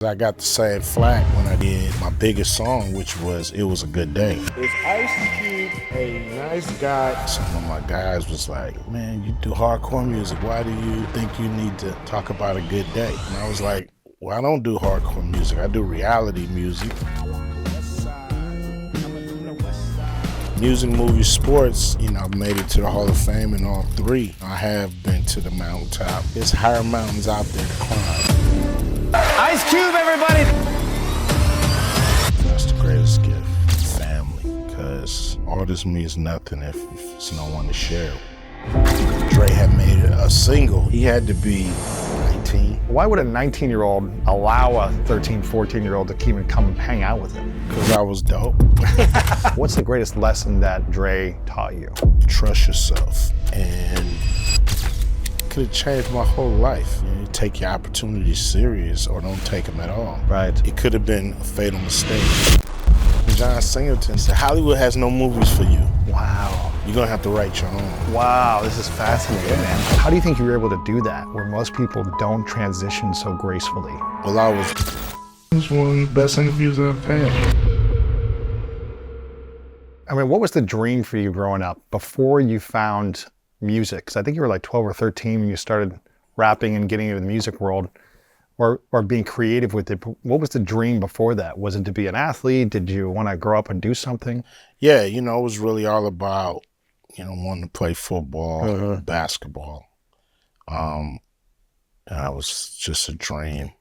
I got the same flack when I did my biggest song, which was It Was a Good Day. Is Ice Cube a nice guy? Some of my guys was like, man, you do hardcore music. Why do you think you need to talk about a good day? And I was like, well, I don't do hardcore music. I do reality music. Music, movies, sports, I've made it to the Hall of Fame in all three. I have been to the mountaintop. There's higher mountains out there to climb. Ice Cube, everybody! That's the greatest gift, family, because all this means nothing if it's no one to share. Dre had made a single. He had to be 19. Why would a 19-year-old allow a 13, 14-year-old to even come hang out with him? Because I was dope. What's the greatest lesson that Dre taught you? Trust yourself. And could have changed my whole life. You take your opportunities serious or don't take them at all. Right. It could have been a fatal mistake. John Singleton said, Hollywood has no movies for you. Wow. You're gonna have to write your own. Wow, this is fascinating, man. How do you think you were able to do that, where most people don't transition so gracefully? Well, it was one of the best interviews I've had. I mean, what was the dream for you growing up before you found music? Because I think you were like 12 or 13 when you started rapping and getting into the music world, or being creative with it. What was the dream before that? Was it to be an athlete? Did you want to grow up and do something? Yeah, it was really all about, wanting to play football, basketball. And that was just a dream.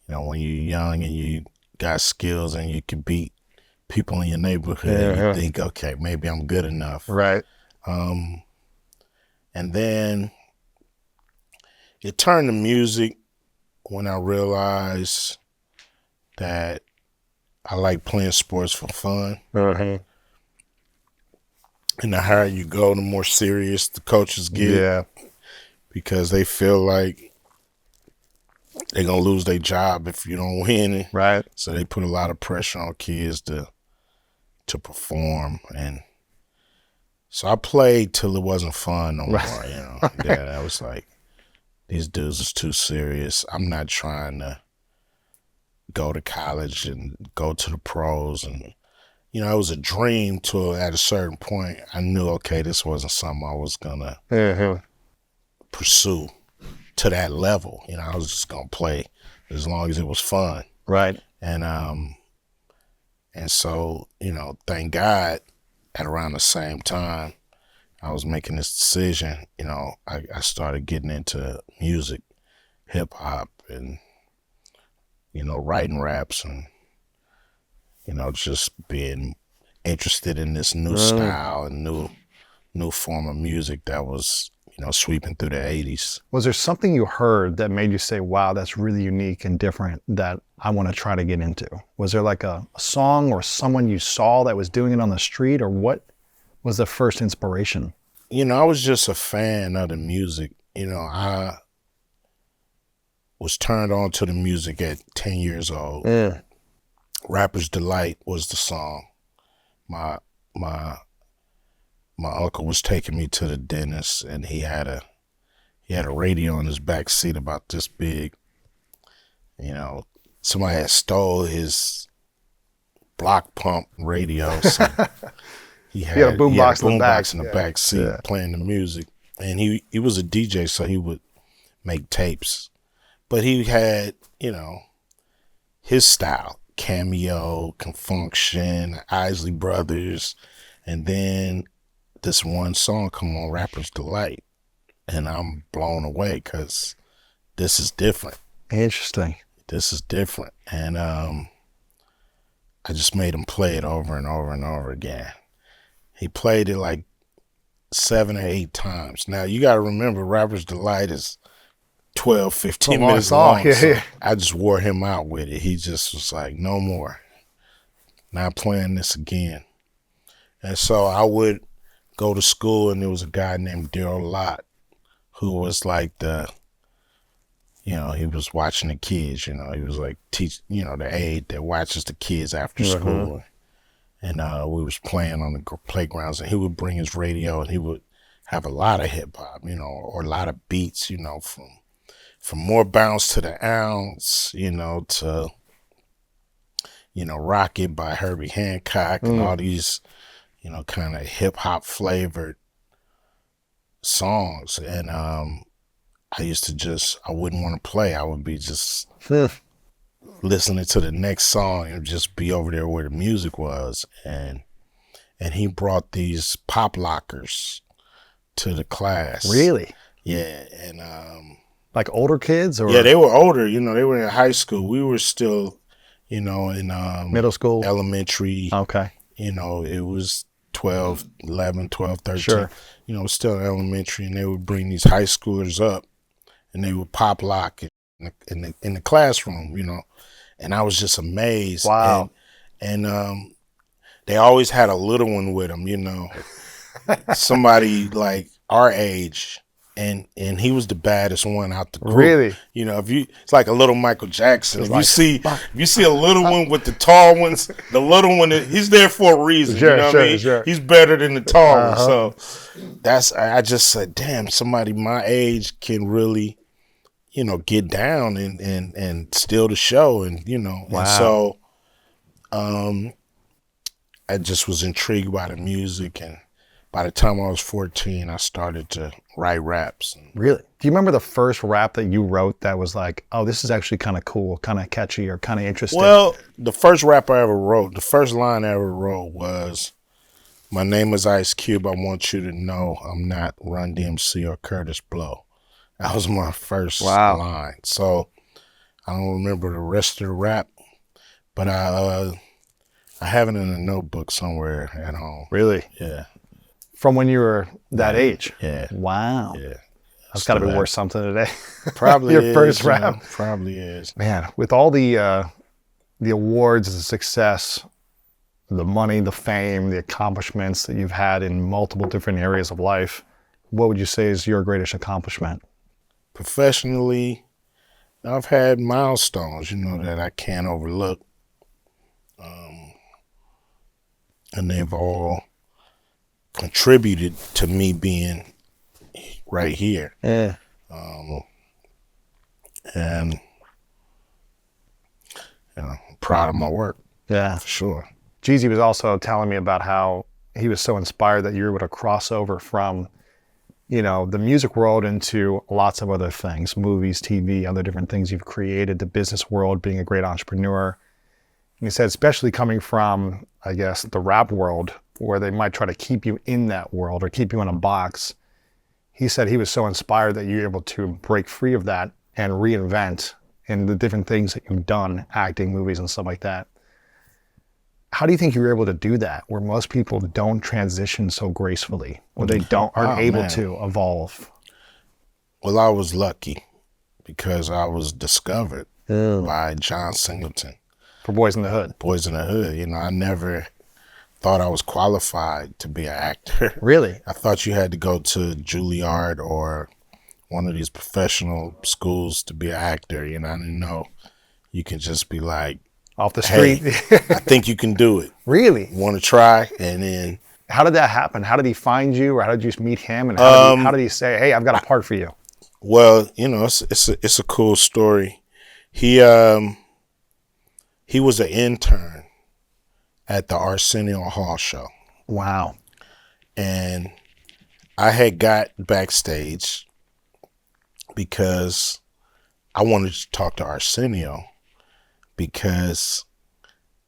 When you're young and you got skills and you can beat people in your neighborhood, you think, okay, maybe I'm good enough. Right. And then it turned to music when I realized that I like playing sports for fun. And the higher you go, the more serious the coaches get. Yeah. Because they feel like they're going to lose their job if you don't win. Right. So they put a lot of pressure on kids to perform. And so I played till it wasn't fun no more, Yeah, I was like, these dudes is too serious. I'm not trying to go to college and go to the pros. And, it was a dream at a certain point. I knew, okay, this wasn't something I was going to pursue to that level. I was just going to play as long as it was fun. Right. And so, thank God at around the same time I was making this decision, I started getting into music, hip hop, and, writing raps and, just being interested in this new style and new form of music that was, sweeping through the 80s. Was there something you heard that made you say, wow, that's really unique and different that I want to try to get into? Was there like a song or someone you saw that was doing it on the street, or what was the first inspiration? I was just a fan of the music. I was turned on to the music at 10 years old. Yeah. Rapper's Delight was the song. My uncle was taking me to the dentist, and he had a radio in his back seat about this big. Somebody had stole his block pump radio. So he had a boombox in the back seat playing the music. And he was a DJ, so he would make tapes. But he had, his style. Cameo, Confunction, Isley Brothers. And then this one song come on, Rapper's Delight. And I'm blown away because this is different. Interesting. This is different. And I just made him play it over and over and over again. He played it like 7 or 8 times. Now, you got to remember, Rapper's Delight is 12, 15 minutes long. So I just wore him out with it. He just was like, no more. Not playing this again. And so I would go to school, and there was a guy named Daryl Lott who was like he was watching the kids, he was like the aide that watches the kids after school. And we was playing on the playgrounds, and he would bring his radio, and he would have a lot of hip hop, or a lot of beats, from from More Bounce to the Ounce, to Rock It by Herbie Hancock and all these, kind of hip hop flavored songs. And I used to I wouldn't want to play. I would be just listening to the next song and just be over there where the music was. And he brought these pop lockers to the class. Really? Yeah. And like older kids, or yeah, they were older. They were in high school. We were still, in middle school, elementary. Okay. It was 11, 12, 13. Sure. Still in elementary, and they would bring these high schoolers up, and they would pop lock it in the classroom. And I was just amazed. Wow. And they always had a little one with them. Somebody like our age. And he was the baddest one out the group. Really? It's like a little Michael Jackson. If you see a little one with the tall ones, the little one, he's there for a reason. Sure, you know what I mean? Sure. He's better than the tall one. So I just said, damn, somebody my age can really, get down and steal the show. And, Wow. And so I just was intrigued by the music, and by the time I was 14, I started to write raps. Really? Do you remember the first rap that you wrote that was like, oh, this is actually kind of cool, kind of catchy, or kind of interesting? Well, the first rap I ever wrote, the first line I ever wrote was, "My name is Ice Cube. I want you to know I'm not Run DMC or Curtis Blow." That was my first line. So I don't remember the rest of the rap, but I have it in a notebook somewhere at home. Really? Yeah. From when you were that age? Yeah. Wow. Yeah. That's got to be worth something today. Probably Your is, first rap. Probably is. Man, with all the awards, the success, the money, the fame, the accomplishments that you've had in multiple different areas of life, what would you say is your greatest accomplishment? Professionally, I've had milestones, that I can't overlook. And they've all contributed to me being right here. Yeah. And I'm proud of my work. Yeah. For sure. Jeezy was also telling me about how he was so inspired that you were able to cross over from, the music world into lots of other things, movies, TV, other different things you've created, the business world, being a great entrepreneur. And he said, especially coming from, I guess, the rap world, where they might try to keep you in that world or keep you in a box. He said he was so inspired that you were able to break free of that and reinvent in the different things that you've done, acting, movies, and stuff like that. How do you think you were able to do that, where most people don't transition so gracefully, or they aren't able to evolve? Well, I was lucky because I was discovered by John Singleton. For Boyz in the Hood. Boyz in the Hood. I never thought I was qualified to be an actor. Really? I thought you had to go to Juilliard or one of these professional schools to be an actor. I didn't know you can just be like, off the street. Hey, I think you can do it. Really? Want to try? And then, how did that happen? How did he find you, or how did you meet him? And how did he say, "Hey, I've got a part for you"? Well, it's a cool story. He was an intern at the Arsenio Hall show. Wow. And I had got backstage because I wanted to talk to Arsenio, because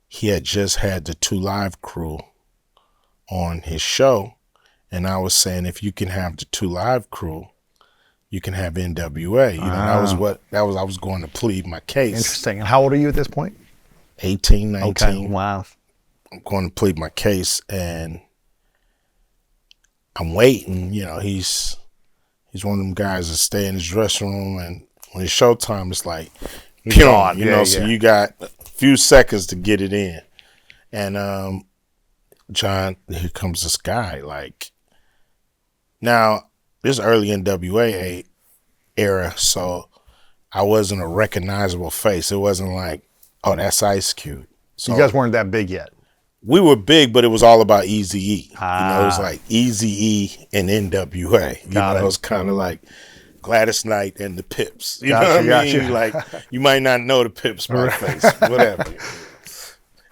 he had just had the 2 Live crew on his show. And I was saying, if you can have the 2 Live crew, you can have NWA. I was going to plead my case. Interesting. And how old are you at this point? 18, 19. Okay. Wow. I'm going to plead my case, and I'm waiting. He's one of them guys that stay in his dressing room, and when it's showtime, it's like, so you got a few seconds to get it in. And John, here comes this guy. Like, now, this early NWA era, so I wasn't a recognizable face. It wasn't like, oh, that's Ice Cube. So you guys weren't that big yet. We were big, but it was all about Eazy-E. It was like Eazy-E and NWA. It was kind of like Gladys Knight and the Pips. You know Gotcha, what I mean? gotcha. Like, you might not know the Pips by face, whatever.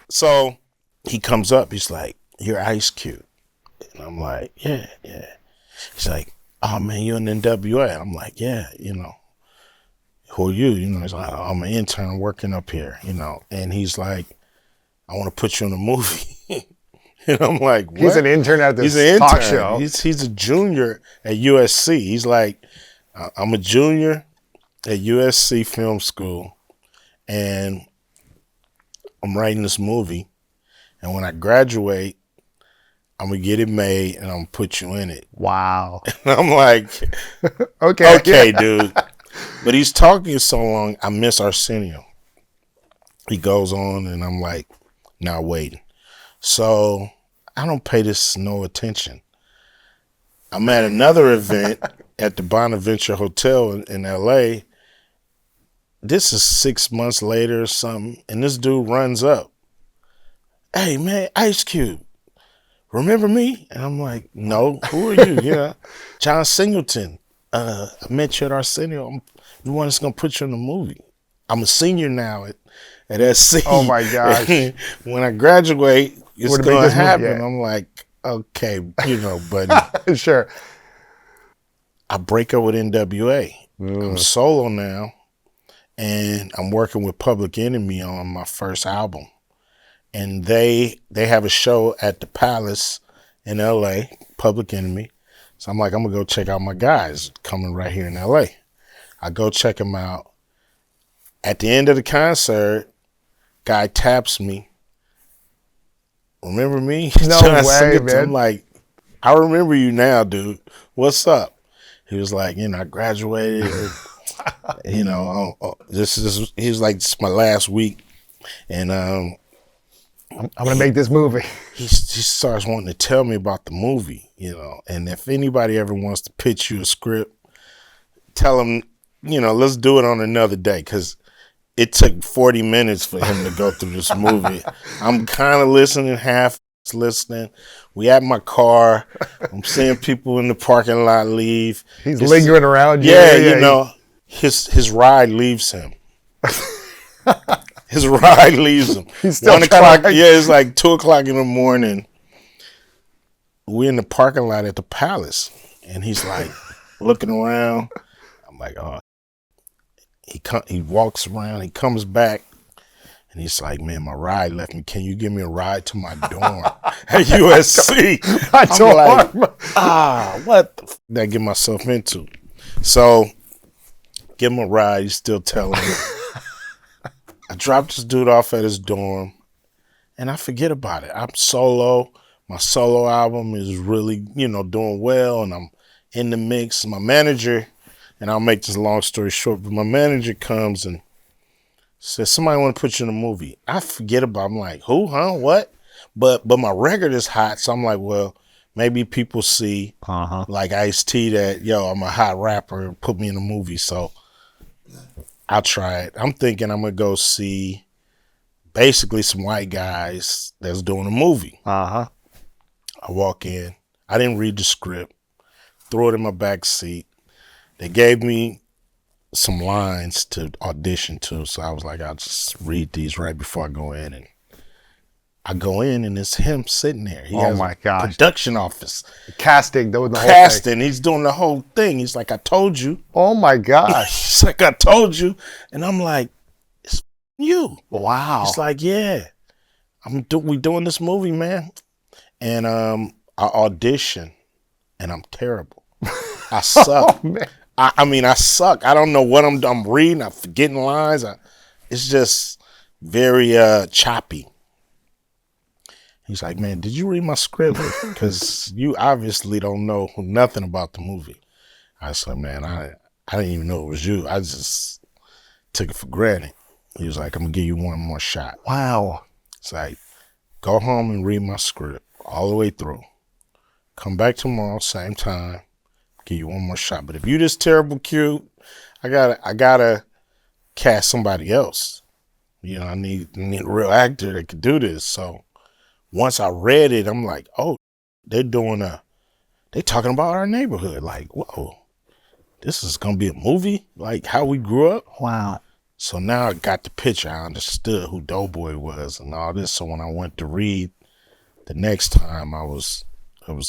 So he comes up, he's like, "You're Ice Cube." And I'm like, "Yeah, yeah." He's like, "Oh man, you're an NWA." I'm like, "Yeah, you know, who are you?" You know, he's like, "Oh, I'm an intern working up here," you know. And he's like, "I want to put you in a movie." And I'm like, "What?" He's an intern at He's this an talk intern. show. He's a junior at USC. He's like, "I'm a junior at USC Film School, and I'm writing this movie. And when I graduate, I'm gonna get it made, and I'm gonna put you in it." Wow. And I'm like, Okay. "Okay, dude." But he's talking so long, I miss Arsenio. He goes on, and I'm like, now waiting. So I don't pay this no attention. I'm at another event at the Bonaventure Hotel in LA. This is 6 months later or something, and this dude runs up. "Hey man, Ice Cube, remember me?" And I'm like, "No, who are you?" "Yeah, John Singleton. I met you at Arsenio. I'm the one that's gonna put you in the movie. I'm a senior now at SC. Oh my gosh. When I graduate, it's Wanna make gonna this movie, happen." yeah. I'm like, "Okay, you know, buddy." Sure. I break up with NWA. I'm solo now, and I'm working with Public Enemy on my first album. And they have a show at the Palace in LA, Public Enemy. So I'm like, I'm gonna go check out my guys coming right here in LA. I go check them out. At the end of the concert, guy taps me. "Remember me?" No John way, Singleton. man. I'm like, "I remember you now, dude. What's up?" He was like, "You know, I graduated. You know, he was like, this is my last week." And I'm gonna make this movie. he starts wanting to tell me about the movie, you know. And if anybody ever wants to pitch you a script, tell him, you know, let's do it on another day, because it took 40 minutes for him to go through this movie. I'm kind of listening, half listening. We at my car. I'm seeing people in the parking lot leave. He's lingering around you. Yeah, you know, his ride leaves him. His ride leaves him. He's still 1 trying o'clock. to, like- Yeah, it's like 2:00 in the morning. We're in the parking lot at the Palace, and he's like looking around. I'm like, "Oh." He walks around. He comes back, and he's like, "Man, my ride left me. Can you give me a ride to my dorm at USC?" My I'm dorm. like, what the did I get myself into? So, give him a ride. He's still telling me. I dropped this dude off at his dorm, and I forget about it. I'm solo. My solo album is really, you know, doing well, and I'm in the mix. My manager, and I'll make this a long story short, but my manager comes and says, "Somebody want to put you in a movie." I forget about it. I'm like, "Who, huh, what?" But my record is hot, so I'm like, well, maybe people see like Ice-T that, yo, I'm a hot rapper, put me in a movie, so I'll try it. I'm thinking I'm gonna go see basically some white guys that's doing a movie. I walk in. I didn't read the script. Throw it in my back seat. They gave me some lines to audition to, so I was like, I'll just read these right before I go in. And I go in, and it's him sitting there. He has my a gosh. production office. Casting, the whole thing. Casting. He's doing the whole thing. He's like, "I told you." Oh my gosh. He's like, "I told you." And I'm like, "It's you." Wow. It's like, "Yeah, we doing this movie, man." And I audition, and I'm terrible. I suck. Oh, man. I mean, I suck. I don't know what I'm reading. I'm forgetting lines. It's just very choppy. He's like, "Man, did you read my script? Because you obviously don't know nothing about the movie." I said, "Man, I didn't even know it was you. I just took it for granted." He was like, "I'm going to give you one more shot." Wow. It's like, go home and read my script all the way through. Come back tomorrow, same time, give you one more shot. But if you this terrible, cute, I gotta cast somebody else. You know, I need a real actor that could do this. So once I read it, I'm like, oh, they talking about our neighborhood. Like, whoa. this is gonna be a movie, like how we grew up. Wow. So now I got the picture. I understood who Doughboy was and all this. So when I went to read the next time, it was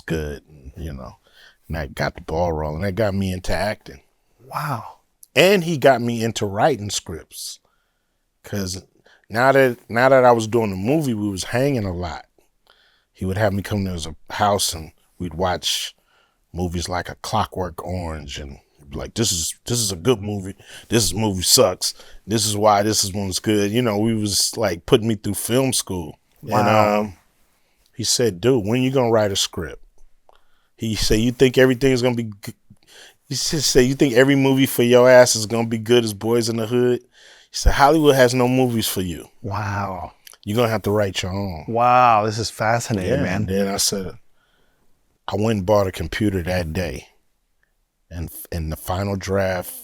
good, you know. And I got the ball rolling. That got me into acting. Wow. And he got me into writing scripts. Cause now that I was doing the movie, we was hanging a lot. He would have me come to his house and we'd watch movies like A Clockwork Orange and be like, this is a good movie. This movie sucks. This is why this one's good. You know, we was like putting me through film school. Wow. And he said, dude, when you gonna write a script? He said, you think everything's gonna be good? He said, you think every movie for your ass is gonna be good as Boys in the Hood? He said, Hollywood has no movies for you. Wow. You're gonna have to write your own. Wow. This is fascinating, man. And then I said, I went and bought a computer that day. And in the final draft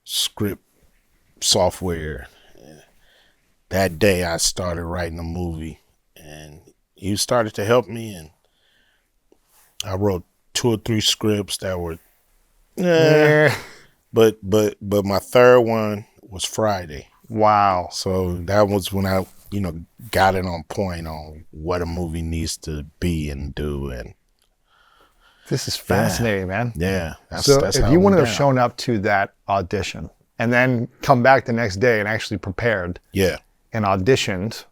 script software, that day I started writing a movie. And he started to help me, and I wrote 2 or 3 scripts that were but my third one was Friday. Wow. So that was when I, you know, got it on point on what a movie needs to be and do. And this is fascinating, man. yeah. So that's if how you it wouldn't went have down. shown up to that audition and then come back the next day and actually prepared Yeah. and auditioned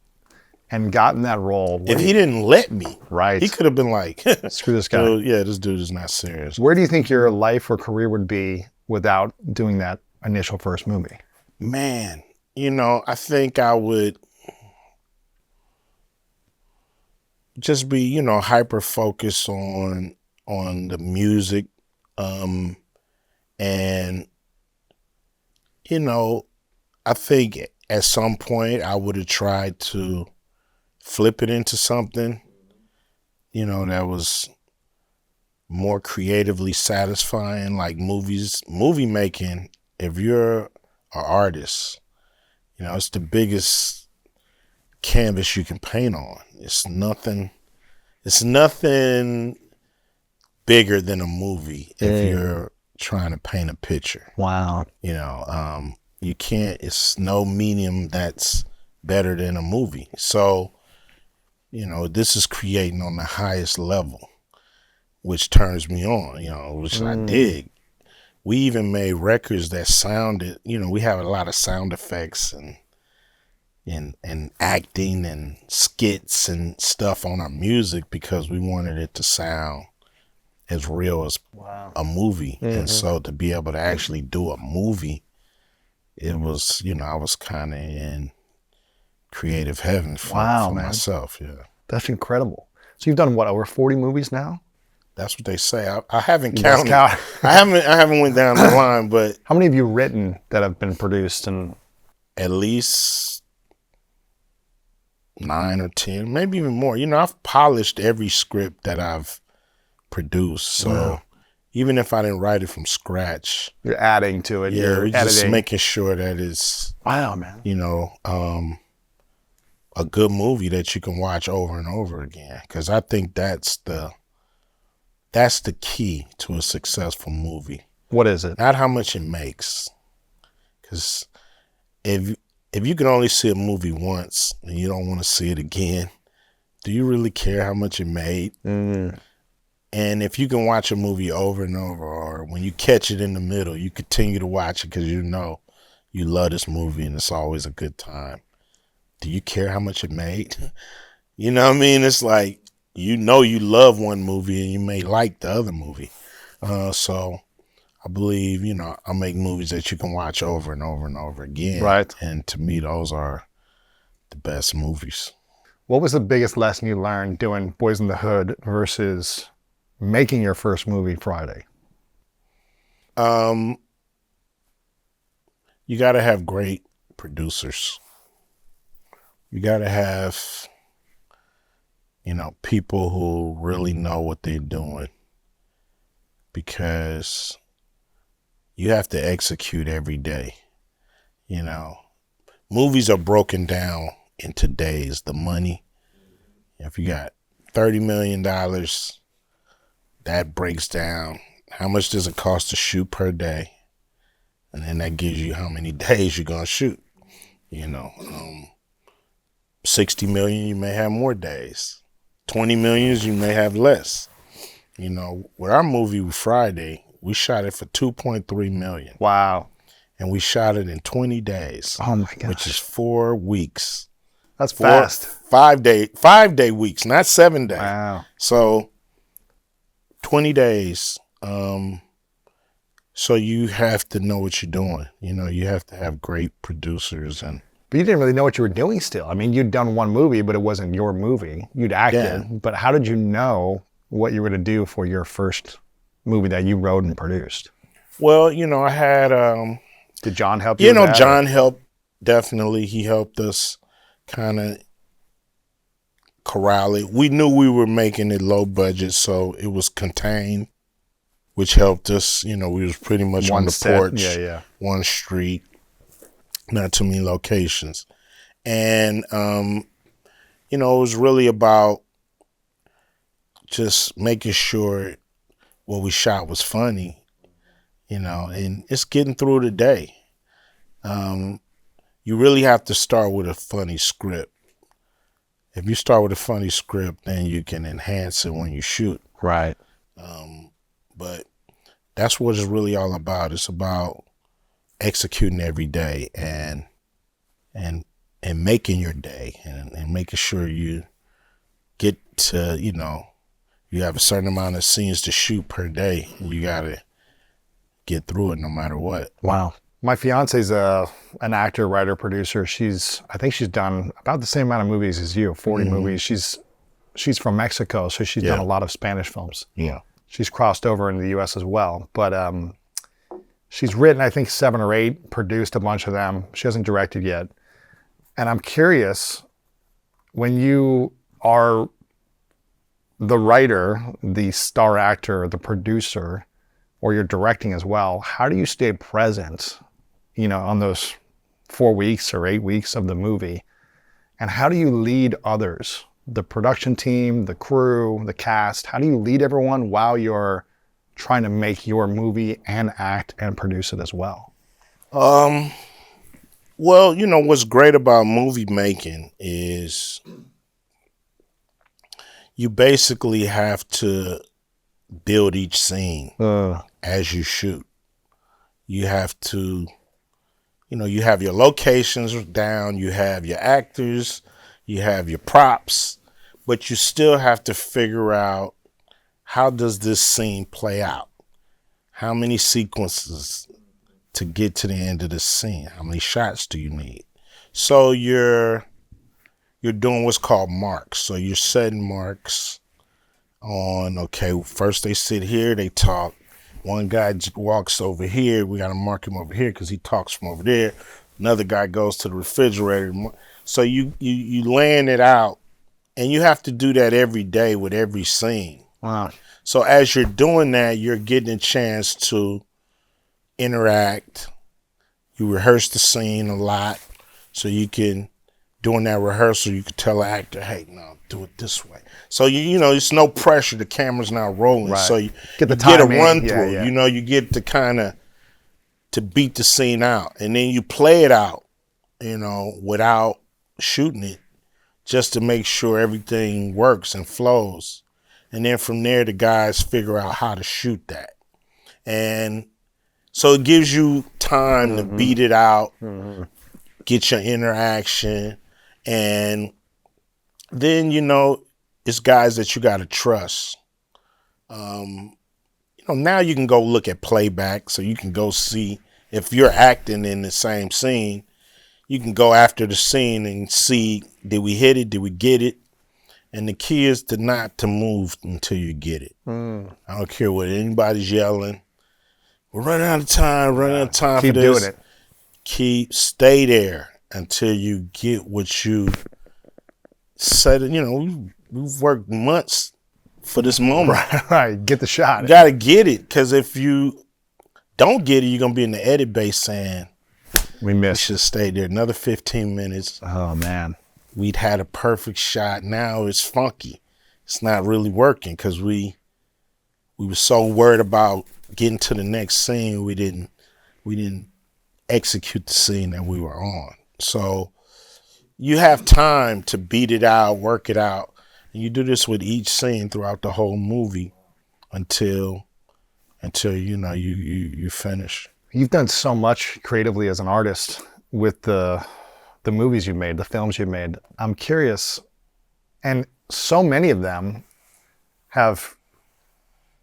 and gotten that role, If he didn't let me, right, he could have been like, screw this guy. dude, yeah, this dude is not serious. Where do you think your life or career would be without doing that initial first movie? Man, you know, I think I would just be, you know, hyper focused on the music. And, you know, I think at some point I would have tried to flip it into something, you know, that was more creatively satisfying, like movie making. If you're an artist, you know, it's the biggest canvas you can paint on. It's nothing bigger than a movie if you're trying to paint a picture. Wow. You know, you can't, it's no medium that's better than a movie. So, you know, this is creating on the highest level, which turns me on, you know, which I dig. We even made records that sounded, you know, we have a lot of sound effects and acting and skits and stuff on our music because we wanted it to sound as real as a movie. And so to be able to actually do a movie, it was, you know, I was kind of in creative heaven for myself. Yeah. That's incredible. So you've done what, over 40 movies now? That's what they say. I haven't You lost counted. count. I haven't went down the line, but How many have you written that have been produced? And at least 9 or 10, maybe even more. You know, I've polished every script that I've produced. So even if I didn't write it from scratch, you're adding to it. yeah, You're we're just editing. making sure that it's, Wow, man. you know, a good movie that you can watch over and over again. Because I think that's the key to a successful movie. What is it? Not how much it makes. Because if you can only see a movie once and you don't want to see it again, do you really care how much it made? And if you can watch a movie over and over, or when you catch it in the middle, you continue to watch it because you know you love this movie and it's always a good time. Do you care how much it made? You know what I mean? It's like, you know you love one movie and you may like the other movie. So I believe, you know, I make movies that you can watch over and over and over again. Right. And to me, those are the best movies. What was the biggest lesson you learned doing Boys in the Hood versus making your first movie, Friday? You got to have great producers. You got to have, you know, people who really know what they're doing, because you have to execute every day. You know, movies are broken down into days. The money, if you got $30 million, that breaks down how much does it cost to shoot per day? And then that gives you how many days you're gonna shoot. 60 million, you may have more days. 20 millions, you may have less. With our movie Friday, we shot it for 2.3 million. Wow. And we shot it in 20 days. Oh my gosh. Which is 4 weeks. That's fast. 5 day weeks, not 7 day. Wow. So 20 days. So you have to know what you're doing. You have to have great producers. But you didn't really know what you were doing still. I mean, you'd done one movie, but it wasn't your movie. You'd acted. Yeah. But how did you know what you were going to do for your first movie that you wrote and produced? Well, I had... Did John help you with that? John helped, definitely. He helped us kind of corral it. We knew we were making it low budget, so it was contained, which helped us. We was pretty much on the porch, one street, not too many locations. And, it was really about just making sure what we shot was funny, and it's getting through the day. You really have to start with a funny script. If you start with a funny script, then you can enhance it when you shoot. Right. But that's what it's really all about. It's about executing every day and making your day and making sure you get to, you have a certain amount of scenes to shoot per day. You got to get through it no matter what. Wow. My fiance's an actor, writer, producer. I think she's done about the same amount of movies as you, 40 movies. She's from Mexico, so she's done a lot of Spanish films. Yeah. She's crossed over into the U.S. as well. But she's written, I think, 7 or 8, produced a bunch of them. She hasn't directed yet. And I'm curious, when you are the writer, the star actor, the producer, or you're directing as well, how do you stay present, on those 4 weeks or 8 weeks of the movie? And how do you lead others, the production team, the crew, the cast? How do you lead everyone while you're trying to make your movie and act and produce it as well? Well, what's great about movie making is you basically have to build each scene as you shoot. You have to, you have your locations down, you have your actors, you have your props, but you still have to figure out, how does this scene play out? How many sequences to get to the end of the scene? How many shots do you need? So you're doing what's called marks. So you're setting marks on, okay, first they sit here, they talk. One guy walks over here, we got to mark him over here because he talks from over there. Another guy goes to the refrigerator. So you laying it out, and you have to do that every day with every scene. Wow. So as you're doing that, you're getting a chance to interact. You rehearse the scene a lot, so you can, during that rehearsal, you can tell the actor, hey, no, do it this way. So, it's no pressure. The camera's not rolling. Right. So you get a run through. Yeah. You get to kind of to beat the scene out. And then you play it out, without shooting it, just to make sure everything works and flows. And then from there, the guys figure out how to shoot that. And so it gives you time to beat it out, get your interaction, and then, it's guys that you got to trust. Now you can go look at playback, so you can go see if you're acting in the same scene. You can go after the scene and see, did we hit it? Did we get it? And the key is not to move until you get it. I don't care what anybody's yelling. We're running out of time, for Keep this. doing it. Stay there until you get what you said. We've worked months for this moment. Right. Get the shot. You got to get it, because if you don't get it, you're going to be in the edit bay saying, we we missed. should stay there another 15 minutes. Oh, man. We'd had a perfect shot. Now it's funky. It's not really working because we were so worried about getting to the next scene, we didn't execute the scene that we were on. So you have time to beat it out, work it out. And you do this with each scene throughout the whole movie until you finish. You've done so much creatively as an artist with the movies you've made, the films you've made. I'm curious, and so many of them have,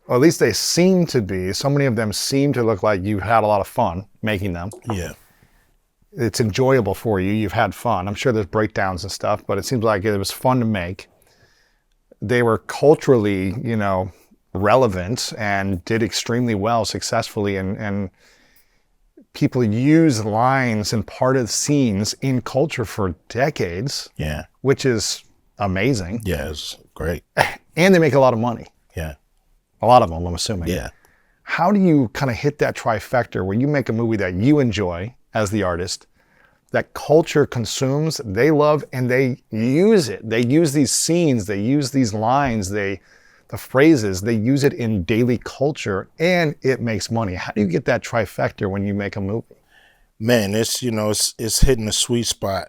or at least they seem to be, so many of them seem to look like you've had a lot of fun making them. Yeah. It's enjoyable for you. You've had fun. I'm sure there's breakdowns and stuff, but it seems like it was fun to make. They were culturally, relevant and did extremely well successfully. And people use lines and part of scenes in culture for decades. Yeah. Which is amazing. Yeah, it's great. And they make a lot of money. Yeah. A lot of them, I'm assuming. Yeah. How do you kind of hit that trifecta where you make a movie that you enjoy as the artist, that culture consumes, they love, and they use it? They use these scenes, they use these lines, the phrases, they use it in daily culture, and it makes money. How do you get that trifecta when you make a movie? Man, it's hitting a sweet spot.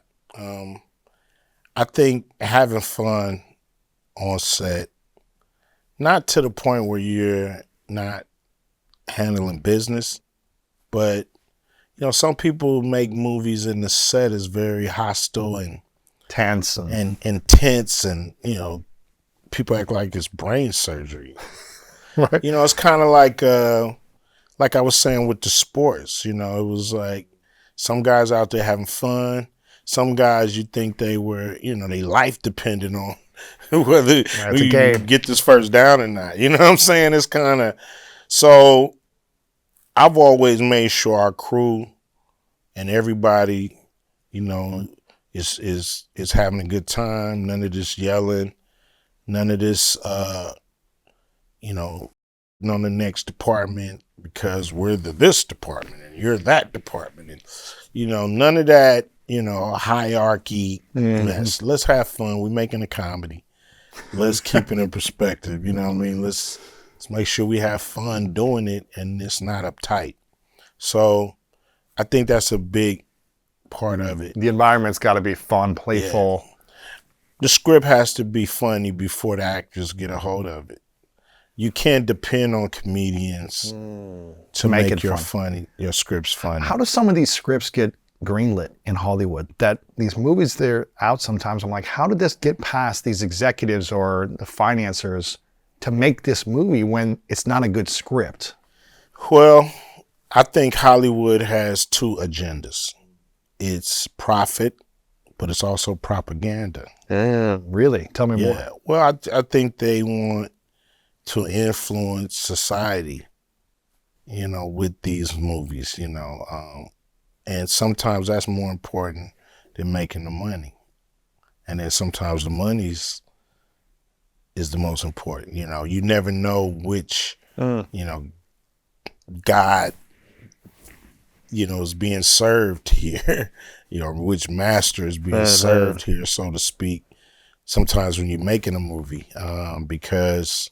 I think having fun on set, not to the point where you're not handling business, but some people make movies and the set is very hostile and tense and intense, and people act like it's brain surgery. Right. It's kind of like I was saying with the sports. It was like some guys out there having fun. Some guys you think they were, their life depended on whether you get this first down or not. You know what I'm saying? It's kind of, so I've always made sure our crew and everybody, is having a good time. None of this yelling, none of this, on the next department because we're this department and you're that department, and none of that. Hierarchy mess. Let's have fun. We're making a comedy. Let's keep it in perspective. You know what I mean? Let's make sure we have fun doing it and it's not uptight. So I think that's a big part of it. The environment's got to be fun, playful. Yeah. The script has to be funny before the actors get a hold of it. You can't depend on comedians to make it your scripts funny. How do some of these scripts get greenlit in Hollywood? That these movies, they're out sometimes. I'm like, how did this get past these executives or the financiers to make this movie when it's not a good script? Well, I think Hollywood has two agendas. It's profit, but it's also propaganda. Really? Tell me more. Well, I think they want to influence society, with these movies, and sometimes that's more important than making the money. And then sometimes the money is the most important. You never know which, God, is being served here, which master is being served here, so to speak. Sometimes when you're making a movie, because,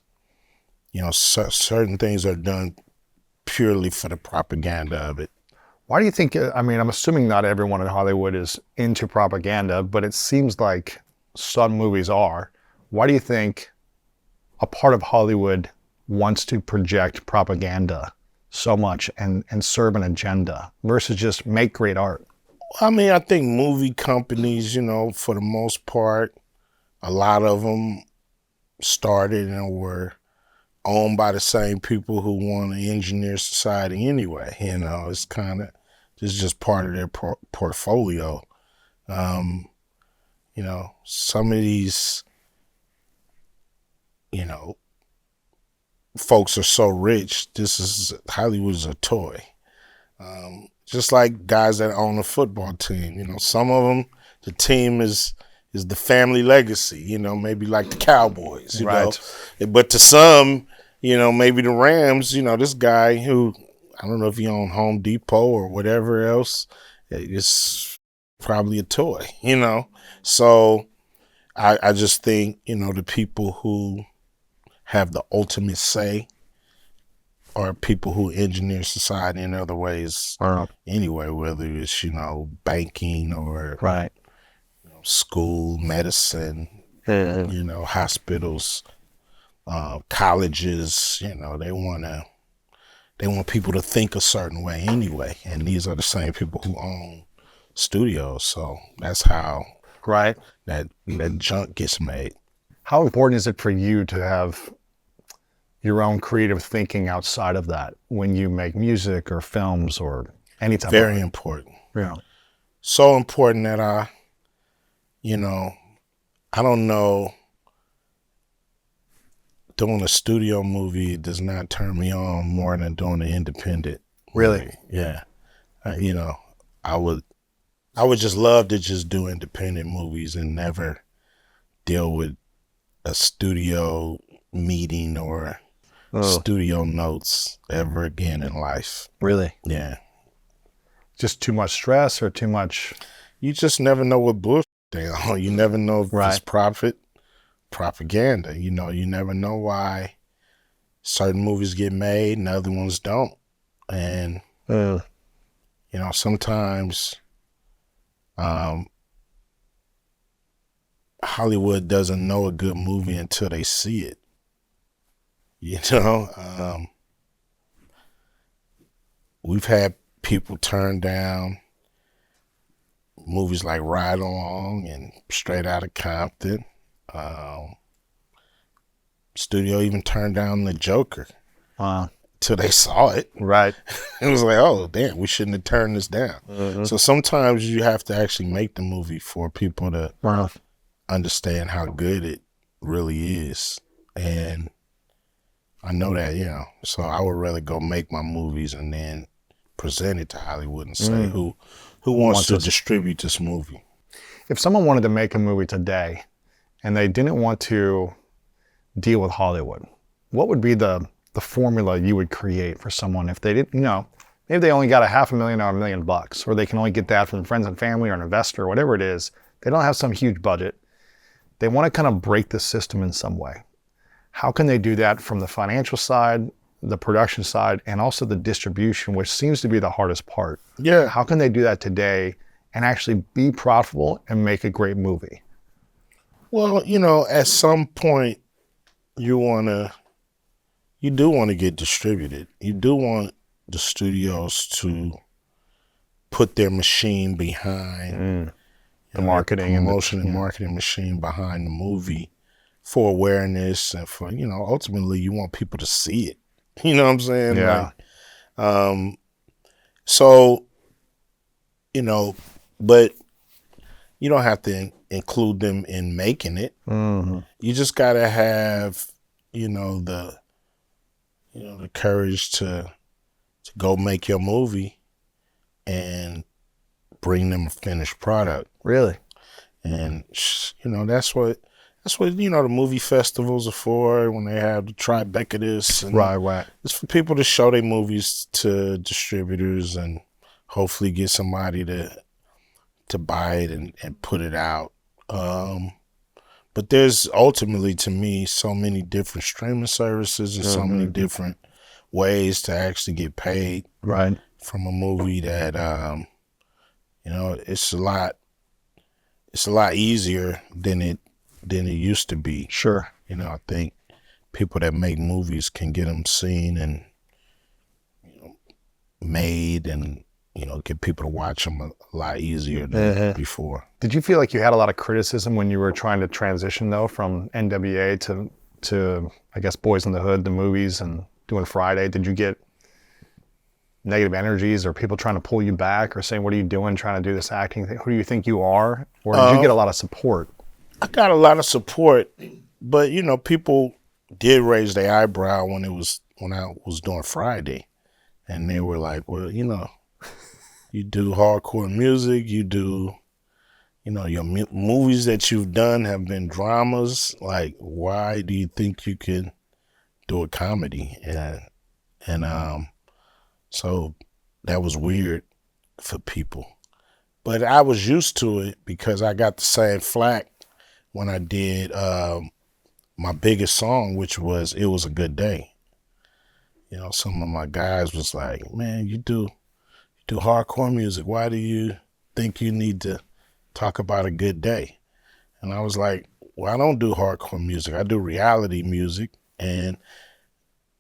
certain things are done purely for the propaganda of it. Why do you think, I'm assuming not everyone in Hollywood is into propaganda, but it seems like some movies are. Why do you think a part of Hollywood wants to project propaganda so much and serve an agenda versus just make great art? I think movie companies, for the most part, a lot of them started and were owned by the same people who want to engineer society anyway. It's kind of, it's just part of their portfolio. Some of these, folks are so rich. Hollywood's a toy. Just like guys that own a football team. Some of them, the team is the family legacy. Maybe like the Cowboys. Right. But to some, maybe the Rams. This guy who, I don't know if he owned Home Depot or whatever else, it's probably a toy, So I just think, the people who have the ultimate say are people who engineer society in other ways anyway, whether it's, banking or Right. school, medicine, hospitals, colleges, they want people to think a certain way anyway. And these are the same people who own studios. So that's how Right. that junk gets made. How important is it for you to have your own creative thinking outside of that when you make music or films or any type Very of important. Yeah. So important that I don't know, doing a studio movie does not turn me on more than doing an independent Really? movie. Yeah. I would just love to just do independent movies and never deal with a studio meeting or studio notes ever again in life. Really? Yeah. Just too much stress or too much? You just never know what bullshit they on. You never know if it's propaganda. You never know why certain movies get made and other ones don't. And, sometimes Hollywood doesn't know a good movie until they see it. We've had people turn down movies like Ride Along and Straight Outta Compton. Studio even turned down The Joker. Wow. Till they saw it. Right. It was like, oh, damn, we shouldn't have turned this down. So sometimes you have to actually make the movie for people to understand how good it really is. And I know that, so I would rather go make my movies and then present it to Hollywood and say, who wants to distribute this movie? If someone wanted to make a movie today and they didn't want to deal with Hollywood, what would be the formula you would create for someone if they didn't, maybe they only got $500,000 or $1 million, or they can only get that from friends and family or an investor or whatever it is. They don't have some huge budget. They want to kind of break the system in some way. How can they do that from the financial side, the production side, and also the distribution, which seems to be the hardest part? Yeah. How can they do that today and actually be profitable and make a great movie? Well, at some point you do want to get distributed. You do want the studios to put their machine behind the marketing and promotion and marketing machine behind the movie for awareness and for, ultimately you want people to see it. You know what I'm saying? Yeah. So, but you don't have to include them in making it. You just got to have, the courage to go make your movie and bring them a finished product. Really? And that's what the movie festivals are for, when they have the Tribeca this. And right. It's for people to show their movies to distributors and hopefully get somebody to buy it and put it out. But there's ultimately, to me, so many different streaming services and so many different ways to actually get paid from a movie that it's a lot easier than it used to be. Sure. I think people that make movies can get them seen and made and get people to watch them a lot easier than before. Did you feel like you had a lot of criticism when you were trying to transition though from NWA to I guess Boys in the Hood, the movies, and doing Friday? Did you get negative energies or people trying to pull you back or saying, what are you doing trying to do this acting thing? Who do you think you are? Or did you get a lot of support? I got a lot of support, but people did raise their eyebrow when I was doing Friday, and they were like, well, you do hardcore music, you do, your movies that you've done have been dramas. Like, why do you think you can do a comedy? And so that was weird for people. But I was used to it because I got the same flack when I did my biggest song, which was It Was a Good Day. You know, some of my guys was like, man, you do hardcore music. Why do you think you need to talk about a good day? And I was like, well, I don't do hardcore music. I do reality music. And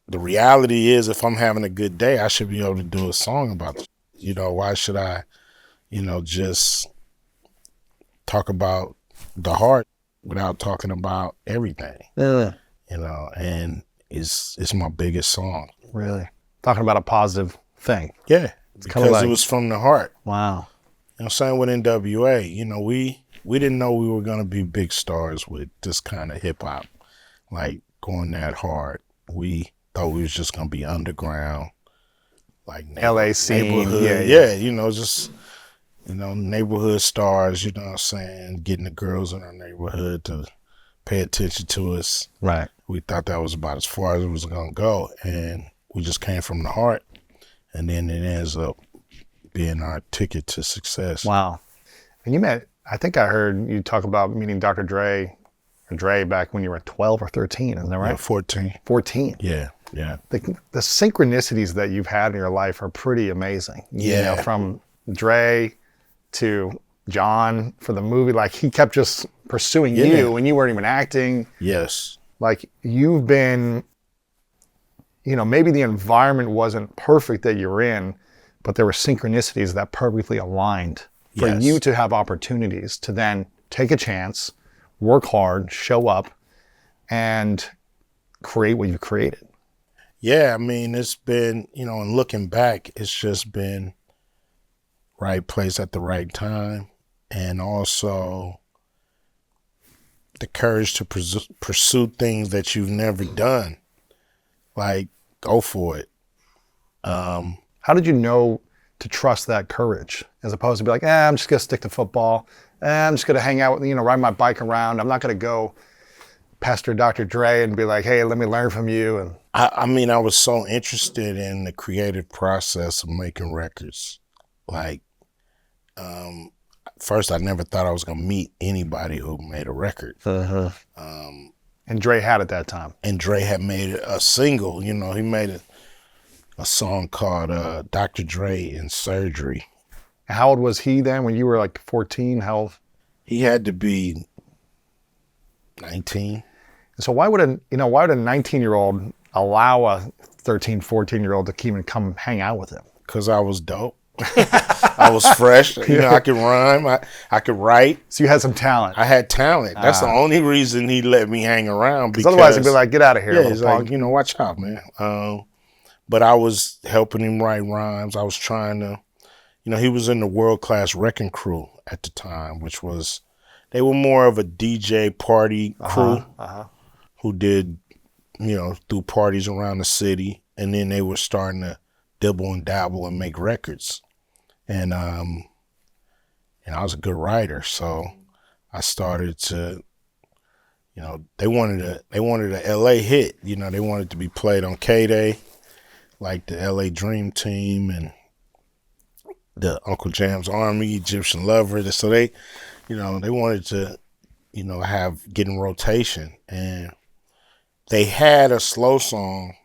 the reality is, if I'm having a good day, I should be able to do a song about it. You know, why should I, just talk about the heart without talking about everything? Yeah. And it's my biggest song. Really? Talking about a positive thing. Yeah, kinda because like- it was from the heart. Wow. Same with NWA. We didn't know we were gonna be big stars with this kind of hip hop, like going that hard. We thought we was just gonna be underground, like LA scene. neighborhood. Yeah. Just neighborhood stars. You know what I'm saying? Getting the girls in our neighborhood to pay attention to us. Right. We thought that was about as far as it was gonna go, and we just came from the heart, and then it ends up being our ticket to success. Wow. And I think I heard you talk about meeting Dr. Dre back when you were 12 or 13, isn't that right? Yeah, 14. 14. Yeah. The synchronicities that you've had in your life are pretty amazing. Yeah. From Dre to John for the movie, like he kept just pursuing you and you weren't even acting. Yes. Like you've been, maybe the environment wasn't perfect that you're in, but there were synchronicities that perfectly aligned for Yes. you to have opportunities to then take a chance, work hard, show up, and create what you've created. Yeah, I mean, it's been, and looking back, it's just been right place at the right time. And also the courage to pursue things that you've never done. Like, go for it. How did you know to trust that courage as opposed to be like, I'm just going to stick to football. I'm just going to hang out with, ride my bike around. I'm not going to go pester Dr. Dre and be like, hey, let me learn from you. And I mean, I was so interested in the creative process of making records. Like, first, I never thought I was going to meet anybody who made a record. and Dre had at that time. And Dre had made a single, he made a song called Dr. Dre in Surgery. How old was he then when you were like 14? How old? He had to be 19. So why would a 19-year-old allow a 13, 14-year-old to even come hang out with him? Because I was dope. I was fresh. I could rhyme. I could write. So you had some talent. I had talent. That's the only reason he let me hang around. Because otherwise he'd be like, get out of here. Yeah, he's like, watch out, man. But I was helping him write rhymes. I was trying to, he was in the world-class wrecking crew at the time, which was, they were more of a DJ party crew who did, threw parties around the city. And then they were starting to dibble and dabble and make records. And I was a good writer. So I started to, they wanted a LA hit. They wanted to be played on K-Day, like the LA Dream Team and the Uncle Jam's Army, Egyptian Lover. So they wanted to, get in rotation. And they had a slow song,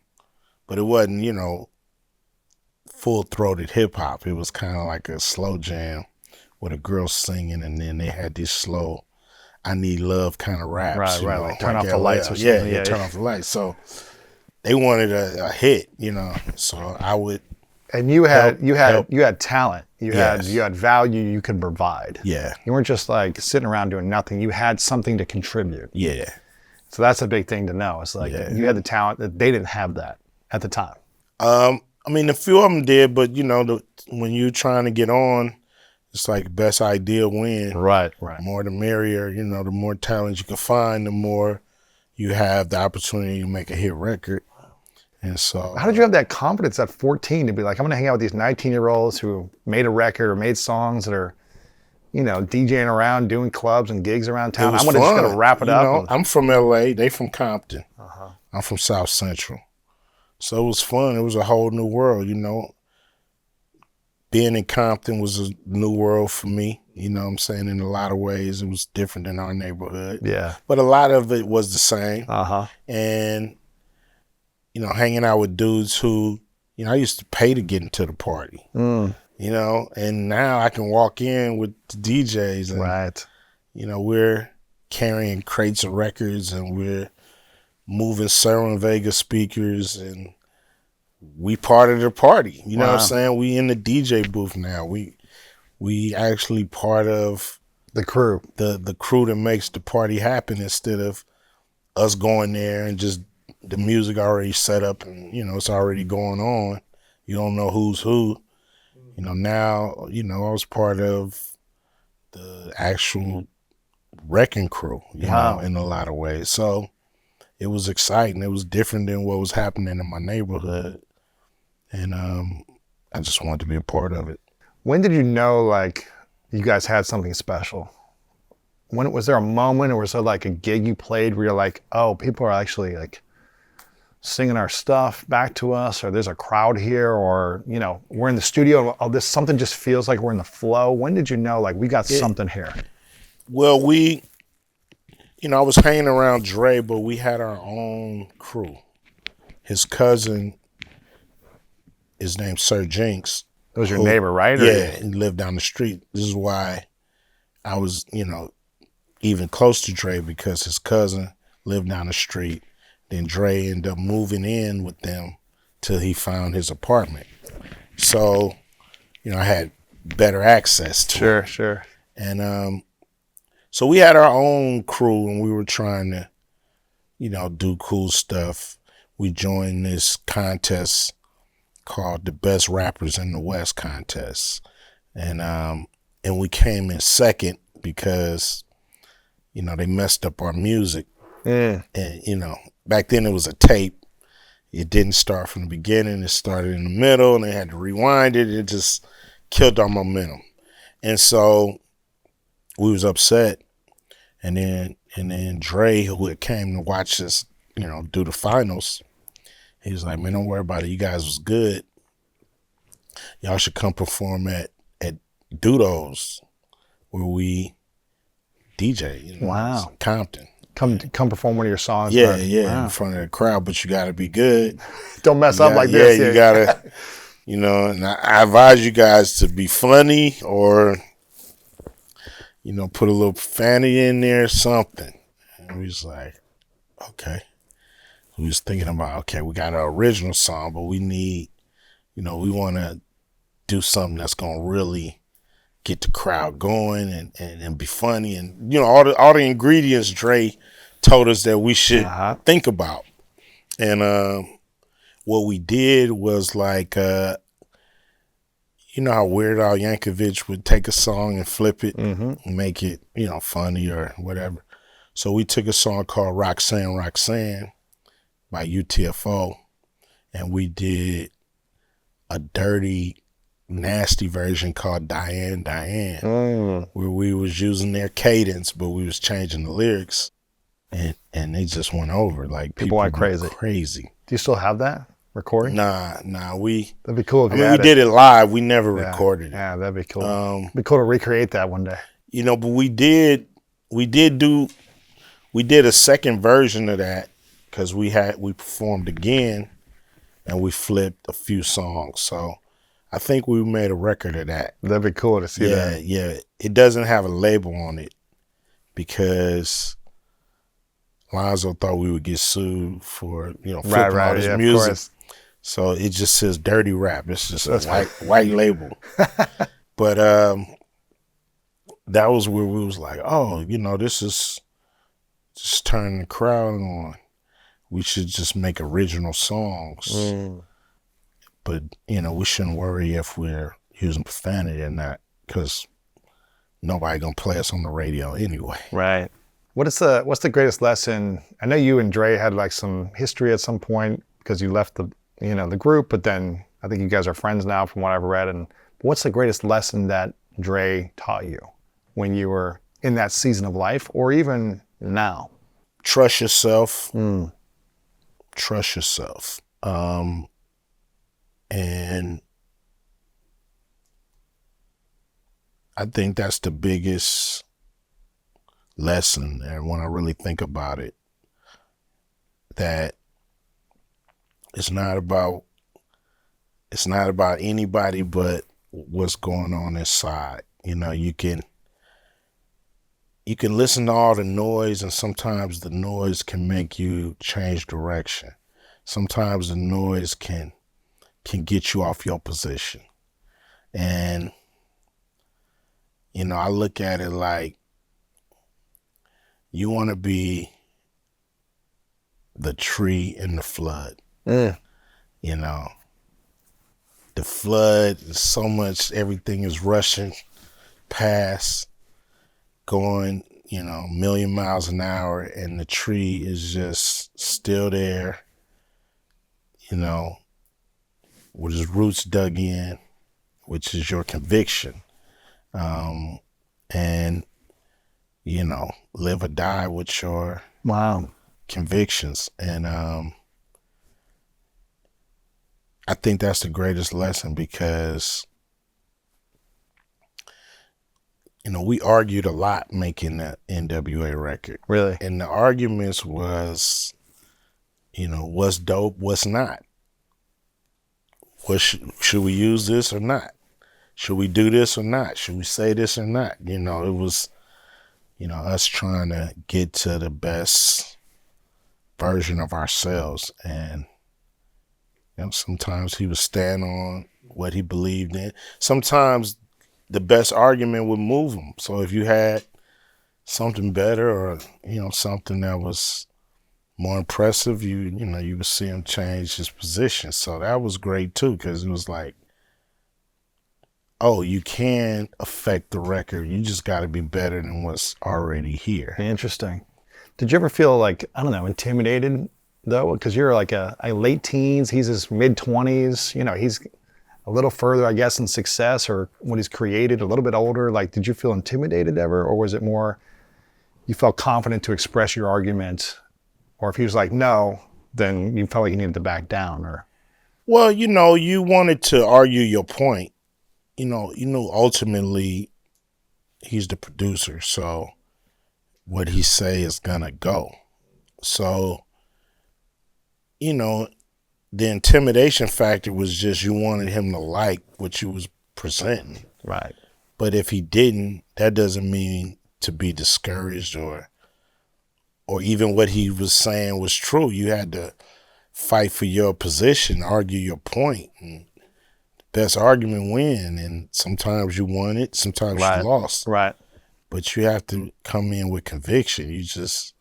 but it wasn't, full-throated hip-hop. It was kind of like a slow jam with a girl singing, and then they had this slow, I need love kind of raps. Right. Like turn off the lights or something. Yeah, turn off the lights. So they wanted a hit, so I would. And you had help. talent. You Yes. had value you could provide. Yeah. You weren't just like sitting around doing nothing. You had something to contribute. Yeah. So that's a big thing to know. It's like you had the talent that they didn't have that at the time. I mean, a few of them did, but when you're trying to get on, it's like best idea win. Right. More the merrier. The more talent you can find, the more you have the opportunity to make a hit record. And so, How did you have that confidence at 14 to be like, I'm going to hang out with these 19-year-olds who made a record or made songs that are, DJing around, doing clubs and gigs around town? I'm just going to wrap it up. I'm from LA. They from Compton. I'm from South Central. So it was fun. It was a whole new world, Being in Compton was a new world for me. In a lot of ways it was different than our neighborhood. Yeah. But a lot of it was the same. Uh-huh. And, hanging out with dudes who, I used to pay to get into the party, and now I can walk in with the DJs and, Right. We're carrying crates of records and we're moving Cerwin Vega speakers and we part of the party. You know what I'm saying? We in the DJ booth now. We actually part of The crew. the crew that makes the party happen instead of us going there and just the music already set up and, it's already going on. You don't know who's who. Now, I was part of the actual wrecking crew, Wow. in a lot of ways. So it was exciting. It was different than what was happening in my neighborhood. And I just wanted to be a part of it. When did you know, like, you guys had something special? When was there a moment, or was there like a gig you played where you're like, oh, people are actually like singing our stuff back to us, or there's a crowd here, or, we're in the studio and this something just feels like we're in the flow? When did you know, like, we got something here? Well, I was hanging around Dre, but we had our own crew. His cousin is named Sir Jinx. It was your neighbor, right? Yeah, he lived down the street. This is why I was, even close to Dre, because his cousin lived down the street. Then Dre ended up moving in with them till he found his apartment. So, I had better access to it. Sure. And so we had our own crew and we were trying to, do cool stuff. We joined this contest called the Best Rappers in the West contest. And we came in second because, they messed up our music. Yeah. And, back then it was a tape. It didn't start from the beginning. It started in the middle and they had to rewind it. It just killed our momentum. And so we was upset. And then Dre, who had came to watch us, do the finals, he was like, man, don't worry about it. You guys was good. Y'all should come perform at Dudos, where we DJ. Wow. Compton. Come perform one of your songs. Yeah, Wow. in front of the crowd, but you got to be good. Don't mess up like this. Yeah, you got to, and I advise you guys to be funny or, put a little profanity in there, something. And we was like, okay. We was thinking about, okay, we got our original song, but we need, we want to do something that's going to really get the crowd going and be funny. And, all the ingredients Dre told us that we should think about. And what we did was like, how Weird Al Yankovic would take a song and flip it and make it, funny or whatever. So we took a song called Roxanne, Roxanne by UTFO, and we did a dirty, nasty version called Diane, Diane, where we was using their cadence, but we was changing the lyrics, and they just went over. Like People went crazy. Crazy. Do you still have that recording? Nah. That'd be cool if you we had it. did it live. We never recorded it. Yeah, that'd be cool. It'd be cool to recreate that one day. But we did a second version of that because we performed again and we flipped a few songs. So I think we made a record of that. That'd be cool to see that. Yeah. It doesn't have a label on it because Lonzo thought we would get sued for, flipping all this music. Of course. So it just says Dirty Rap. It's just a white label. But that was where we was like, oh, this is just turning the crowd on. We should just make original songs. But, we shouldn't worry if we're using profanity or not, because nobody gonna play us on the radio anyway. Right. What's the greatest lesson? I know you and Dre had like some history at some point because you left the group, but then I think you guys are friends now from what I've read. And what's the greatest lesson that Dre taught you when you were in that season of life, or even now? Trust yourself. Trust yourself. And I think that's the biggest lesson. And when I really think about it, that it's not about anybody but what's going on inside. You can listen to all the noise, and sometimes the noise can make you change direction. Sometimes the noise can get you off your position. And I look at it like you want to be the tree in the flood. Mm. The flood is so much, everything is rushing past, going, a million miles an hour, and the tree is just still there, with his roots dug in, which is your conviction. And, live or die with your Wow. convictions. And I think that's the greatest lesson, because we argued a lot making the NWA record. Really? And the arguments was, what's dope, what's not. Should we use this or not? Should we do this or not? Should we say this or not? It was, us trying to get to the best version of ourselves. And, sometimes he would stand on what he believed in. Sometimes the best argument would move him. So if you had something better, or, something that was more impressive, you would see him change his position. So that was great too, because it was like, oh, you can affect the record. You just got to be better than what's already here. Interesting. Did you ever feel like, I don't know, intimidated though? Because you're like a late teens, he's his mid-20s, he's a little further, I guess, in success or what he's created, a little bit older. Like, did you feel intimidated ever? Or was it more you felt confident to express your argument? Or if he was like, no, then you felt like you needed to back down? Or Well, you wanted to argue your point. Ultimately, he's the producer, so what he say is gonna go. So, the intimidation factor was just you wanted him to like what you was presenting. right. But if he didn't, that doesn't mean to be discouraged, or even what he was saying was true. You had to fight for your position, argue your point, and best argument win. And sometimes you won it, sometimes Right. you lost. Right. But you have to come in with conviction. You just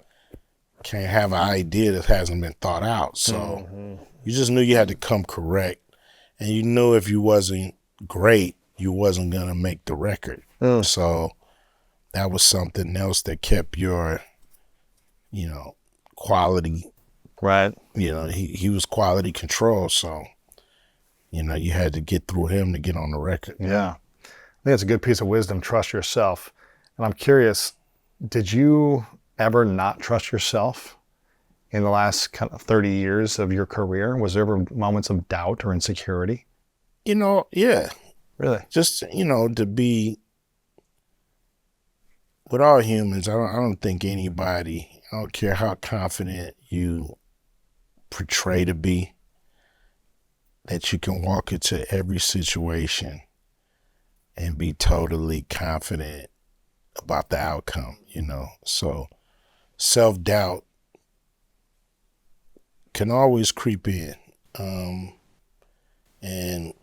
can't have an idea that hasn't been thought out. So you just knew you had to come correct. And you knew if you wasn't great, you wasn't going to make the record. So that was something else that kept your, quality. Right. He was quality control. So, you had to get through him to get on the record. Yeah. I think it's a good piece of wisdom. Trust yourself. And I'm curious, did you ever not trust yourself in the last kind of 30 years of your career? Was there ever moments of doubt or insecurity? Yeah. Really? Just, to be, with all humans, I don't think anybody, I don't care how confident you portray to be, that you can walk into every situation and be totally confident about the outcome, So self-doubt can always creep in. And,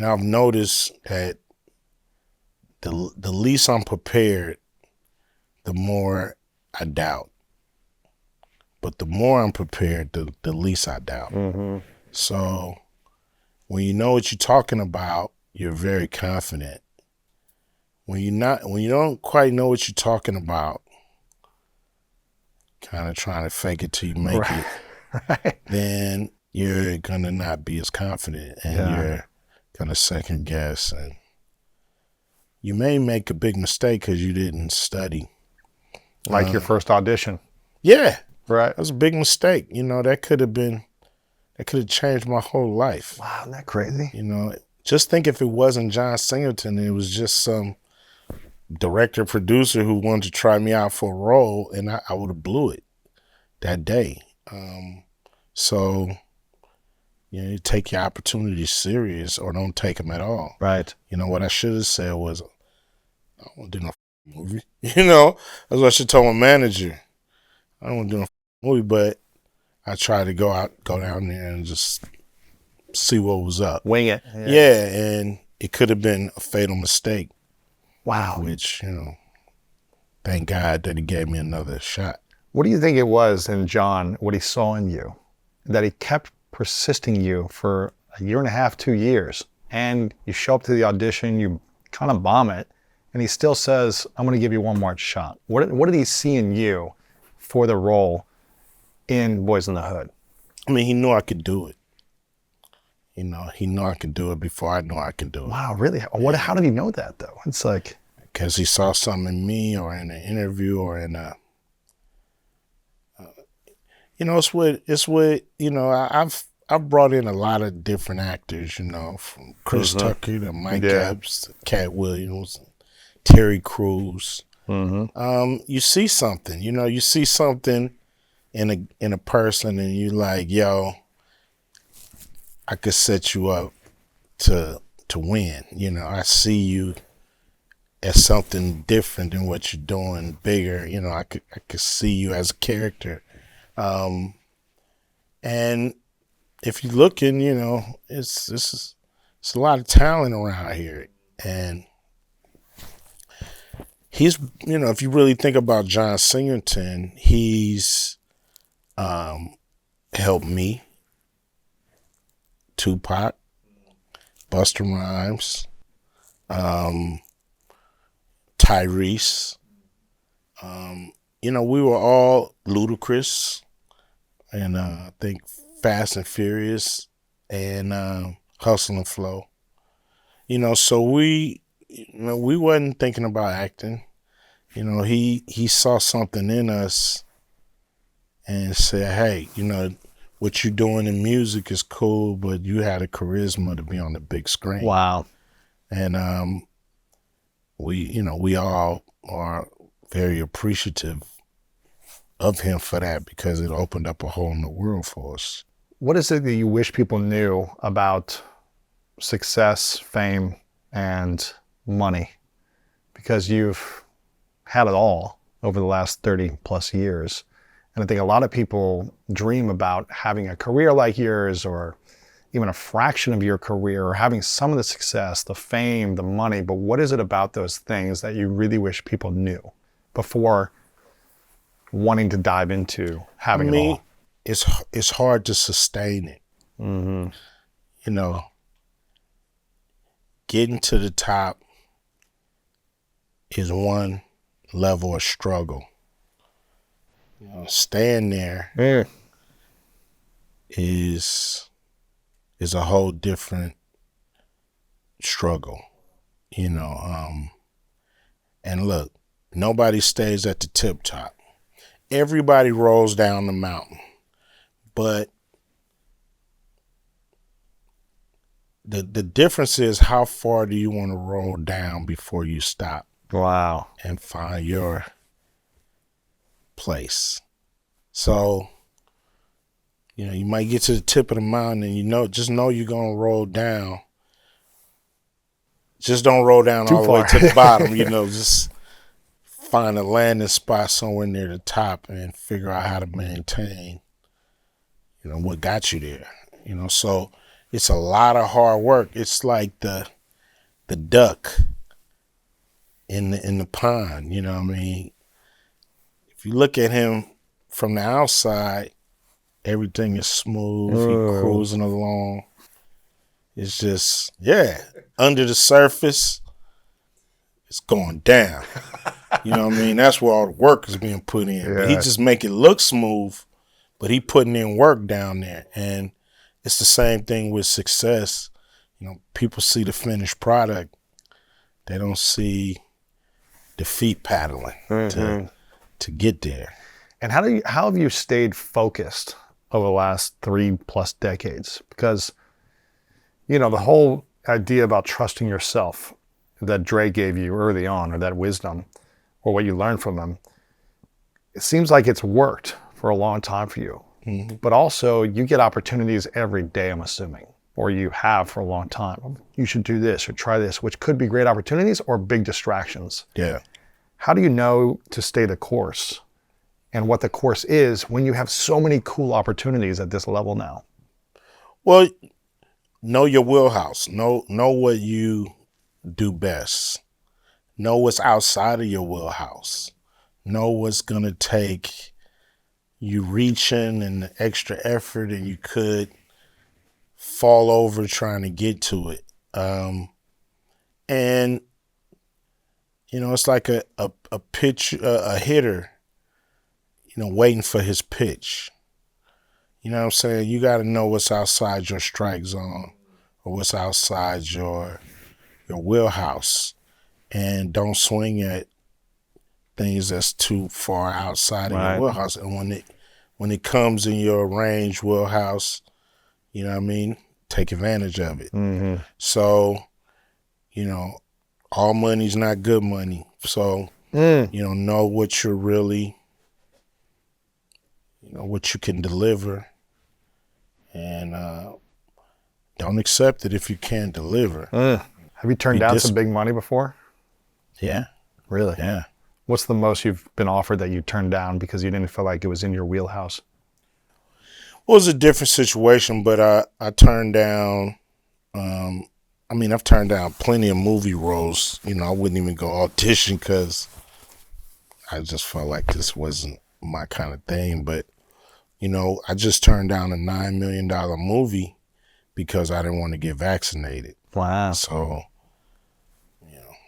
I've noticed that the least I'm prepared, the more I doubt. But the more I'm prepared, the least I doubt. So when you know what you're talking about, you're very confident. When you don't quite know what you're talking about, kind of trying to fake it till you make it, Right. then you're gonna not be as confident, and you're gonna second guess, and you may make a big mistake because you didn't study. Like your first audition. Yeah, Right. that was a big mistake. That could have changed my whole life. Wow, isn't that crazy? Just think if it wasn't John Singleton, it was just some director, producer who wanted to try me out for a role, and I would have blew it that day. So, you take your opportunities serious or don't take them at all. Right. What I should have said was, I don't want to do no movie. That's what I should tell my manager. I don't want to do no movie, but I tried to go down there and just see what was up. Wing it. Yeah, and it could have been a fatal mistake. Wow. Which, thank God that he gave me another shot. What do you think it was in John, what he saw in you, that he kept persisting you for a year and a half, 2 years, and you show up to the audition, you kind of bomb it, and he still says, I'm going to give you one more shot. What did he see in you for the role in Boys in the Hood? I mean, he knew I could do it. He knew I could do it before I knew I could do it. Wow, really? How did he know that, though? It's like... Because he saw something in me or in an interview or in a... I've brought in a lot of different actors, from Chris Tucker to Mike Epps, to Cat Williams, Terry Crews. You see something, you see something in a person, and you like, yo, I could set you up to win. I see you as something different than what you're doing, bigger. I could see you as a character. And if you're looking, it's a lot of talent around here. And he's, if you really think about John Singleton, he's helped me, Tupac, Busta Rhymes, Tyrese. We were all Ludacris, and I think Fast and Furious, and Hustle and Flow. So we wasn't thinking about acting. He saw something in us and said, hey, what you're doing in music is cool, but you had a charisma to be on the big screen. Wow. And we all are very appreciative of him for that, because it opened up a whole new world for us. What is it that you wish people knew about success, fame, and money? Because you've had it all over the last 30 plus years. And I think a lot of people dream about having a career like yours, or even a fraction of your career, or having some of the success, the fame, the money. But what is it about those things that you really wish people knew before wanting to dive into having it all? It's hard to sustain it. Getting to the top is one level of struggle. Staying there is a whole different struggle. And look, nobody stays at the tip top. Everybody rolls down the mountain, but the difference is, how far do you want to roll down before you stop? Wow. And find your place. So, you might get to the tip of the mountain, and just know you're gonna roll down. Just don't roll down Too all far. the way to the bottom. Just find a landing spot somewhere near the top and figure out how to maintain, what got you there. So it's a lot of hard work. It's like the duck in the pond. If you look at him from the outside, everything is smooth. He's cruising along. It's just, under the surface, it's going down. That's where all the work is being put in. Yeah. But he just make it look smooth, but he putting in work down there. And it's the same thing with success. People see the finished product. They don't see the feet paddling to get there. And how have you stayed focused over the last 3+ decades? Because, the whole idea about trusting yourself that Dre gave you early on, or that wisdom, or what you learned from him, it seems like it's worked for a long time for you. but also you get opportunities every day, I'm assuming, or you have for a long time. You should do this or try this, which could be great opportunities or big distractions. Yeah. How do you know to stay the course and what the course is when you have so many cool opportunities at this level now? Well, know your wheelhouse. Know what you do best. Know what's outside of your wheelhouse. Know what's going to take you reaching and the extra effort, and you could fall over trying to get to it. And, it's like a pitch, a hitter, waiting for his pitch. You know what I'm saying? You got to know what's outside your strike zone or what's outside your wheelhouse, and don't swing at things that's too far outside of your wheelhouse. And when it comes in your range wheelhouse, you know what I mean, take advantage of it. Mm-hmm. So, all money's not good money. So, know what you're really, what you can deliver, and don't accept it if you can't deliver. Have you turned down some big money before? Yeah. Really? Yeah. What's the most you've been offered that you turned down because you didn't feel like it was in your wheelhouse? Well, it was a different situation, but I turned down, I've turned down plenty of movie roles. I wouldn't even go audition because I just felt like this wasn't my kind of thing. But, I just turned down a $9 million movie because I didn't want to get vaccinated. Wow. So,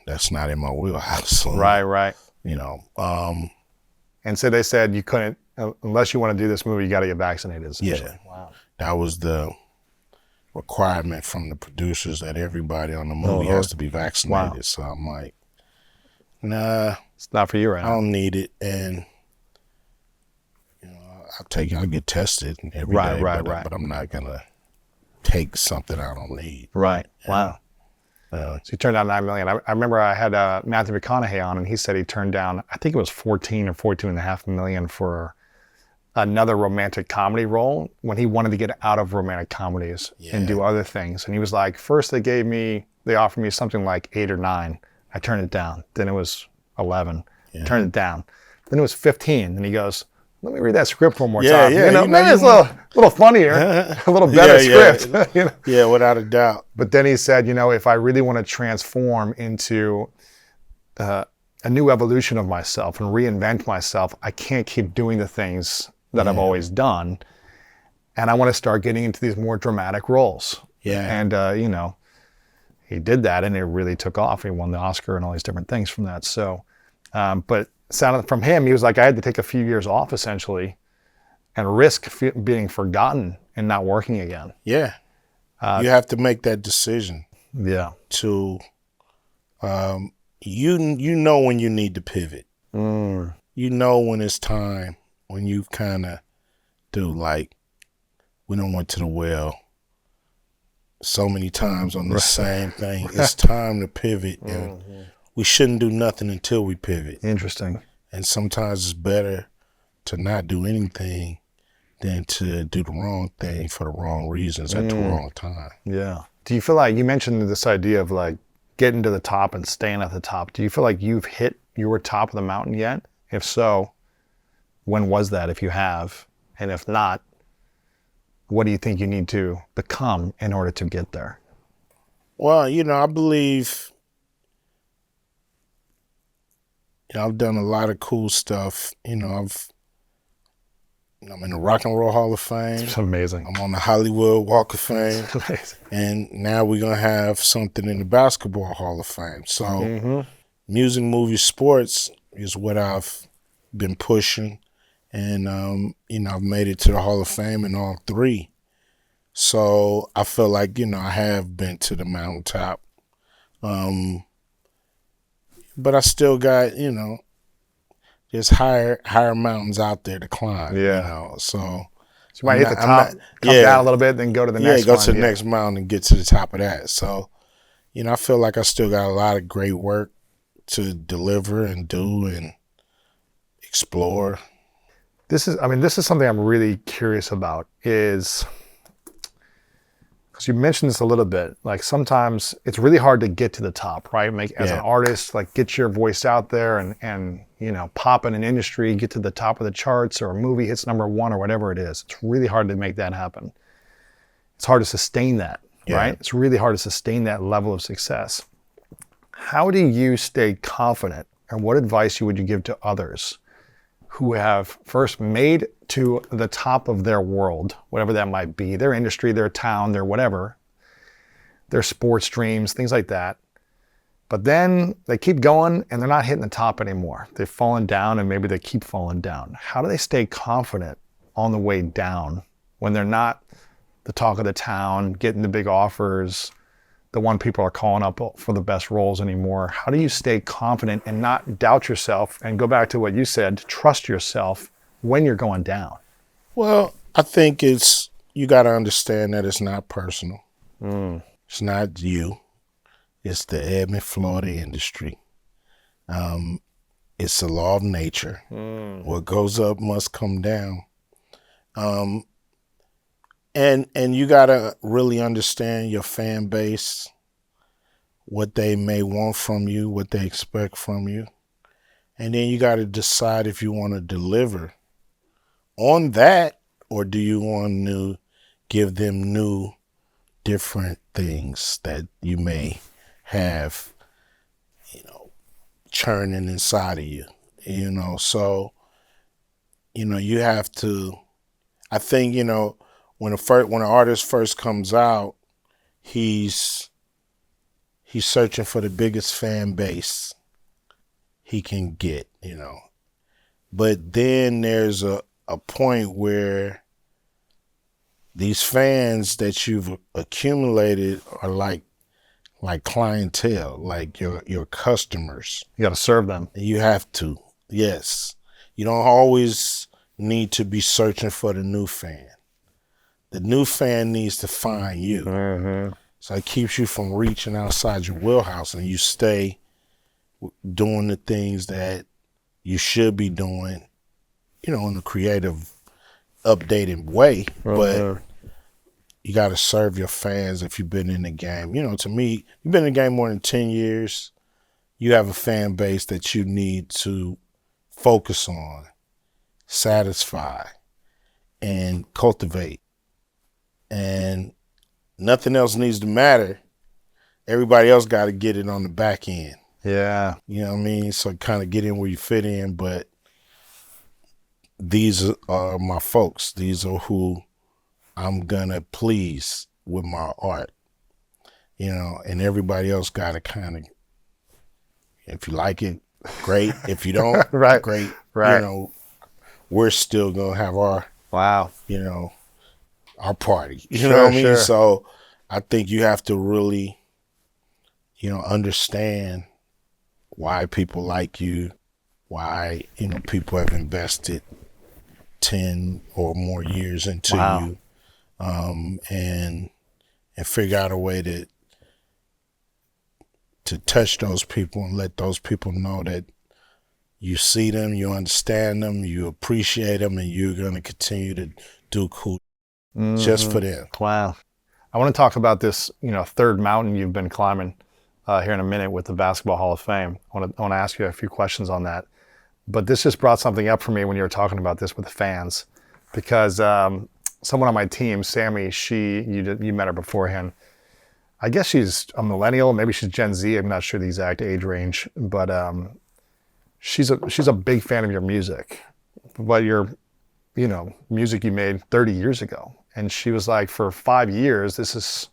that's not in my wheelhouse. So, Right. And so they said you couldn't, unless you want to do this movie, you got to get vaccinated. Yeah. Wow. That was the requirement from the producers, that everybody on the movie has to be vaccinated. Wow. So I'm like, nah, it's not for you right now. I don't need it. And I'll get tested every day. Right. But I'm not gonna take something I don't need. Right. Wow. So you turned down $9 million. I remember I had Matthew McConaughey on, and he said he turned down, I think it was 14 or 14.5 million for another romantic comedy role when he wanted to get out of romantic comedies and do other things. And he was like, first they offered me something like 8 or 9. I turned it down. Then it was 11. Turned it down. Then it was 15. And he goes, let me read that script one more time. Maybe it's a little funnier, a little better script. Yeah, without a doubt. But then he said, if I really want to transform into a new evolution of myself and reinvent myself, I can't keep doing the things that I've always done. And I want to start getting into these more dramatic roles. Yeah. And, he did that, and it really took off. He won the Oscar and all these different things from that. So, but sounded from him, he was like, I had to take a few years off essentially and risk being forgotten and not working again. Yeah. You have to make that decision. Yeah. To, you know when you need to pivot. You know when it's time, when you kind of like, we done went to the well so many times on the same thing. It's time to pivot, and we shouldn't do nothing until we pivot. Interesting. And sometimes it's better to not do anything than to do the wrong thing for the wrong reasons at the wrong time. Yeah. Do you feel like, you mentioned this idea of like getting to the top and staying at the top. Do you feel like you've hit your top of the mountain yet? If so, when was that, if you have? And if not, what do you think you need to become in order to get there? Well, I believe, I've done a lot of cool stuff. I'm in the Rock and Roll Hall of Fame. It's amazing. I'm on the Hollywood Walk of Fame. It's amazing. And now we're going to have something in the Basketball Hall of Fame. So music, movies, sports is what I've been pushing. And, I've made it to the Hall of Fame in all 3. So I feel like, I have been to the mountaintop. But I still got, there's higher mountains out there to climb. Yeah. So you might hit the top, come down a little bit, then go to the next one. Yeah, go to the yeah. next mountain and get to the top of that. So, I feel like I still got a lot of great work to deliver and do and explore. This is something I'm really curious about is because you mentioned this a little bit, like sometimes it's really hard to get to the top, right? As an Yeah, artist, like get your voice out there and pop in an industry, get to the top of the charts, or a movie hits #1 or whatever it is. It's really hard to make that happen. It's hard to sustain that, yeah. right? It's really hard to sustain that level of success. How do you stay confident, and what advice would you give to others who have first made to the top of their world, whatever that might be, their industry, their town, their whatever, their sports dreams, things like that. But then they keep going and they're not hitting the top anymore. They've fallen down and maybe they keep falling down. How do they stay confident on the way down when they're not the talk of the town, getting the big offers, the one people are calling up for the best roles anymore? How do you stay confident and not doubt yourself and go back to what you said, trust yourself when you're going down? Well, I think you got to understand that it's not personal. It's not you. It's the ebb and flow of the industry. It's the law of nature. What goes up must come down. And you got to really understand your fan base, what they may want from you, what they expect from you. And then you got to decide if you want to deliver on that, or do you want to give them new, different things that you may have, churning inside of you, So, you have to. I think when an artist first comes out, he's searching for the biggest fan base he can get, But then there's a point where these fans that you've accumulated are like clientele, like your customers. You got to serve them. You have to, yes. You don't always need to be searching for the new fan. The new fan needs to find you. So it keeps you from reaching outside your wheelhouse, and you stay doing the things that you should be doing, in a creative, updated way. But you got to serve your fans if you've been in the game. To me, you've been in the game more than 10 years. You have a fan base that you need to focus on, satisfy, and cultivate. And nothing else needs to matter. Everybody else got to get it on the back end. Yeah. You know what I mean? So kind of get in where you fit in, but these are my folks. These are who I'm gonna please with my art, and everybody else got to kind of, if you like it, great. If you don't, Right. Great. Right. We're still gonna have our, Wow. our party. You Sure, know what I mean? sure. So I think you have to really, understand why people like you, why, people have invested 10 or more years into Wow. you, and figure out a way to touch those people and let those people know that you see them, you understand them, you appreciate them, and you're going to continue to do cool just for them. Wow. I want to talk about this, third mountain you've been climbing here in a minute with the Basketball Hall of Fame. I want to ask you a few questions on that. But this just brought something up for me when you were talking about this with the fans, because someone on my team, Sammy, you met her beforehand. I guess she's a millennial, maybe she's Gen Z. I'm not sure the exact age range, but she's a big fan of your music, but your music you made 30 years ago. And she was like, for 5 years, this is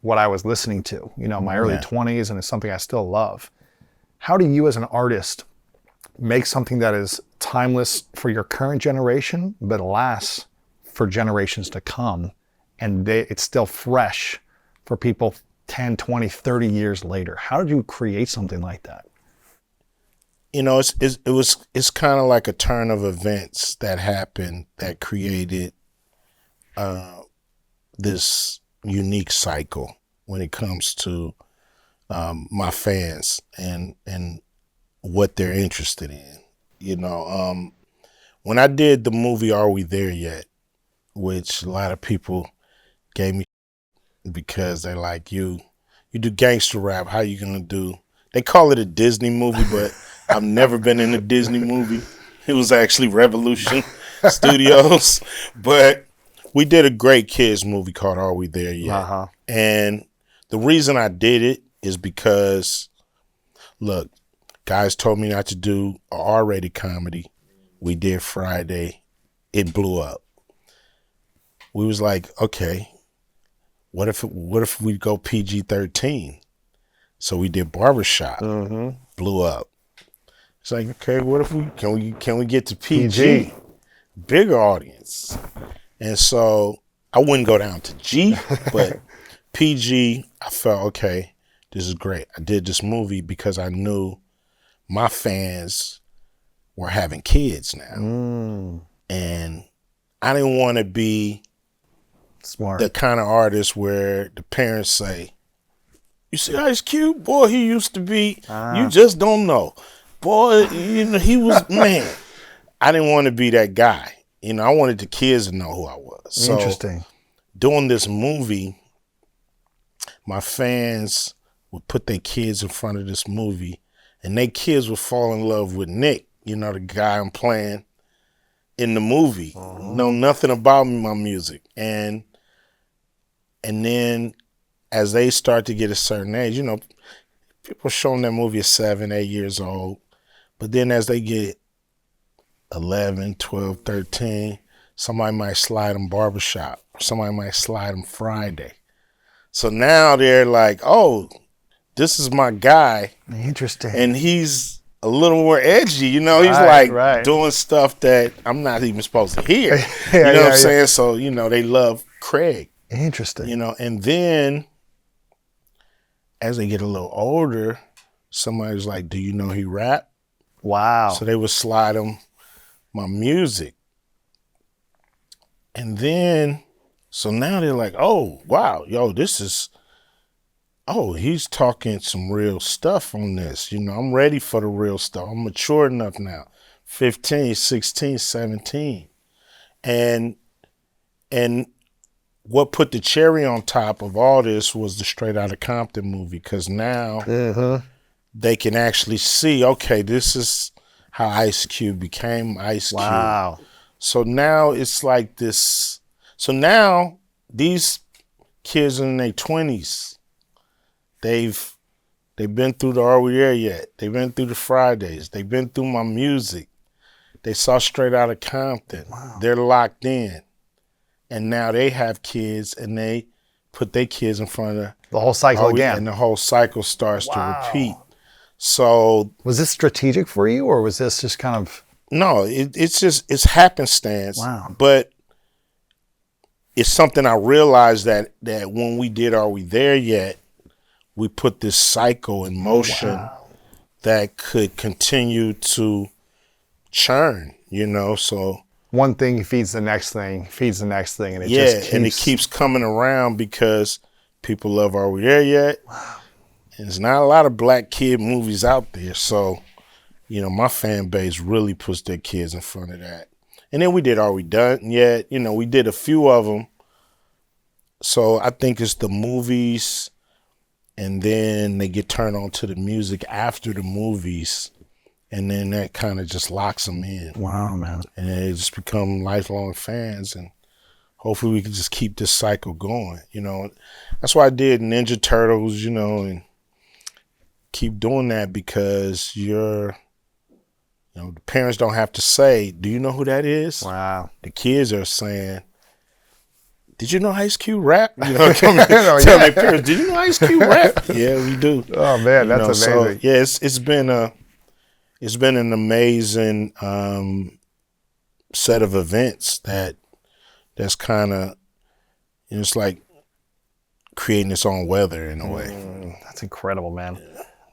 what I was listening to, my early 20s, and it's something I still love. How do you as an artist make something that is timeless for your current generation, but lasts for generations to come, and it's still fresh for people 10, 20, 30 years later? How did you create something like that? It's kind of like a turn of events that happened that created this unique cycle when it comes to my fans and what they're interested in. when I did the movie Are We There Yet, which a lot of people gave me because they're like, you do gangster rap, how you gonna do? They call it a Disney movie, but I've never been in a Disney movie. It was actually Revolution Studios, but we did a great kids movie called Are We There Yet? Uh-huh. And the reason I did it is because, look, guys told me not to do a R-rated comedy. We did Friday. It blew up. We was like, okay, what if we go PG-13? So we did Barbershop. Blew up. It's like, okay, what if can we get to PG? Bigger audience. And so I wouldn't go down to G, but PG, I felt, okay, this is great. I did this movie because I knew my fans were having kids now. And I didn't want to be Smart. the kind of artist where the parents say, you see Ice Cube? Boy, he used to be, you just don't know. Boy, he was, man. I didn't want to be that guy. I wanted the kids to know who I was. Interesting. So doing this movie, my fans would put their kids in front of this movie, and their kids would fall in love with Nick, the guy I'm playing in the movie. Know nothing about my music. And then as they start to get a certain age, people showing that movie at 7, 8 years old. But then as they get 11, 12, 13, somebody might slide them Barbershop. Somebody might slide them Friday. So now they're like, oh, this is my guy. Interesting. And he's a little more edgy, he's like right. doing stuff that I'm not even supposed to hear. Yeah, what I'm saying? So, they love Craig. Interesting. And then as they get a little older, somebody's like, do you know he rap? Wow. So they would slide him my music. And then, so now they're like, oh, wow, yo, he's talking some real stuff on this. I'm ready for the real stuff. I'm mature enough now, 15, 16, 17. And what put the cherry on top of all this was the Straight Outta Compton movie, because now they can actually see, okay, this is how Ice Cube became Ice Cube. Wow. So now it's like this. So now these kids in their 20s, they've been through the Are We There Yet? They've been through the Fridays. They've been through my music. They saw Straight Outta Compton. Wow. They're locked in. And now they have kids, and they put their kids in front of the whole cycle again. And the whole cycle starts to repeat. So was this strategic for you, or was this just kind of? No, it's happenstance. Wow. But it's something I realized that when we did Are We There Yet, we put this cycle in motion that could continue to churn, so one thing feeds the next thing, and it just keeps... and it keeps coming around because people love Are We There Yet? Wow. And there's not a lot of black kid movies out there, so my fan base really puts their kids in front of that. And then we did Are We Done Yet? We did a few of them. So I think it's the movies, and then they get turned on to the music after the movies, and then that kind of just locks them in. Wow, man. And they just become lifelong fans, and hopefully we can just keep this cycle going. That's why I did Ninja Turtles, and keep doing that, because the parents don't have to say, do you know who that is? Wow. The kids are saying, did you know Ice Cube rap? Tell their parents, did you know Ice Cube rap? Yeah, we do. Oh man, that's amazing. So, yeah, it's been an amazing set of events that's kind of, it's like creating its own weather in a way. That's incredible, man.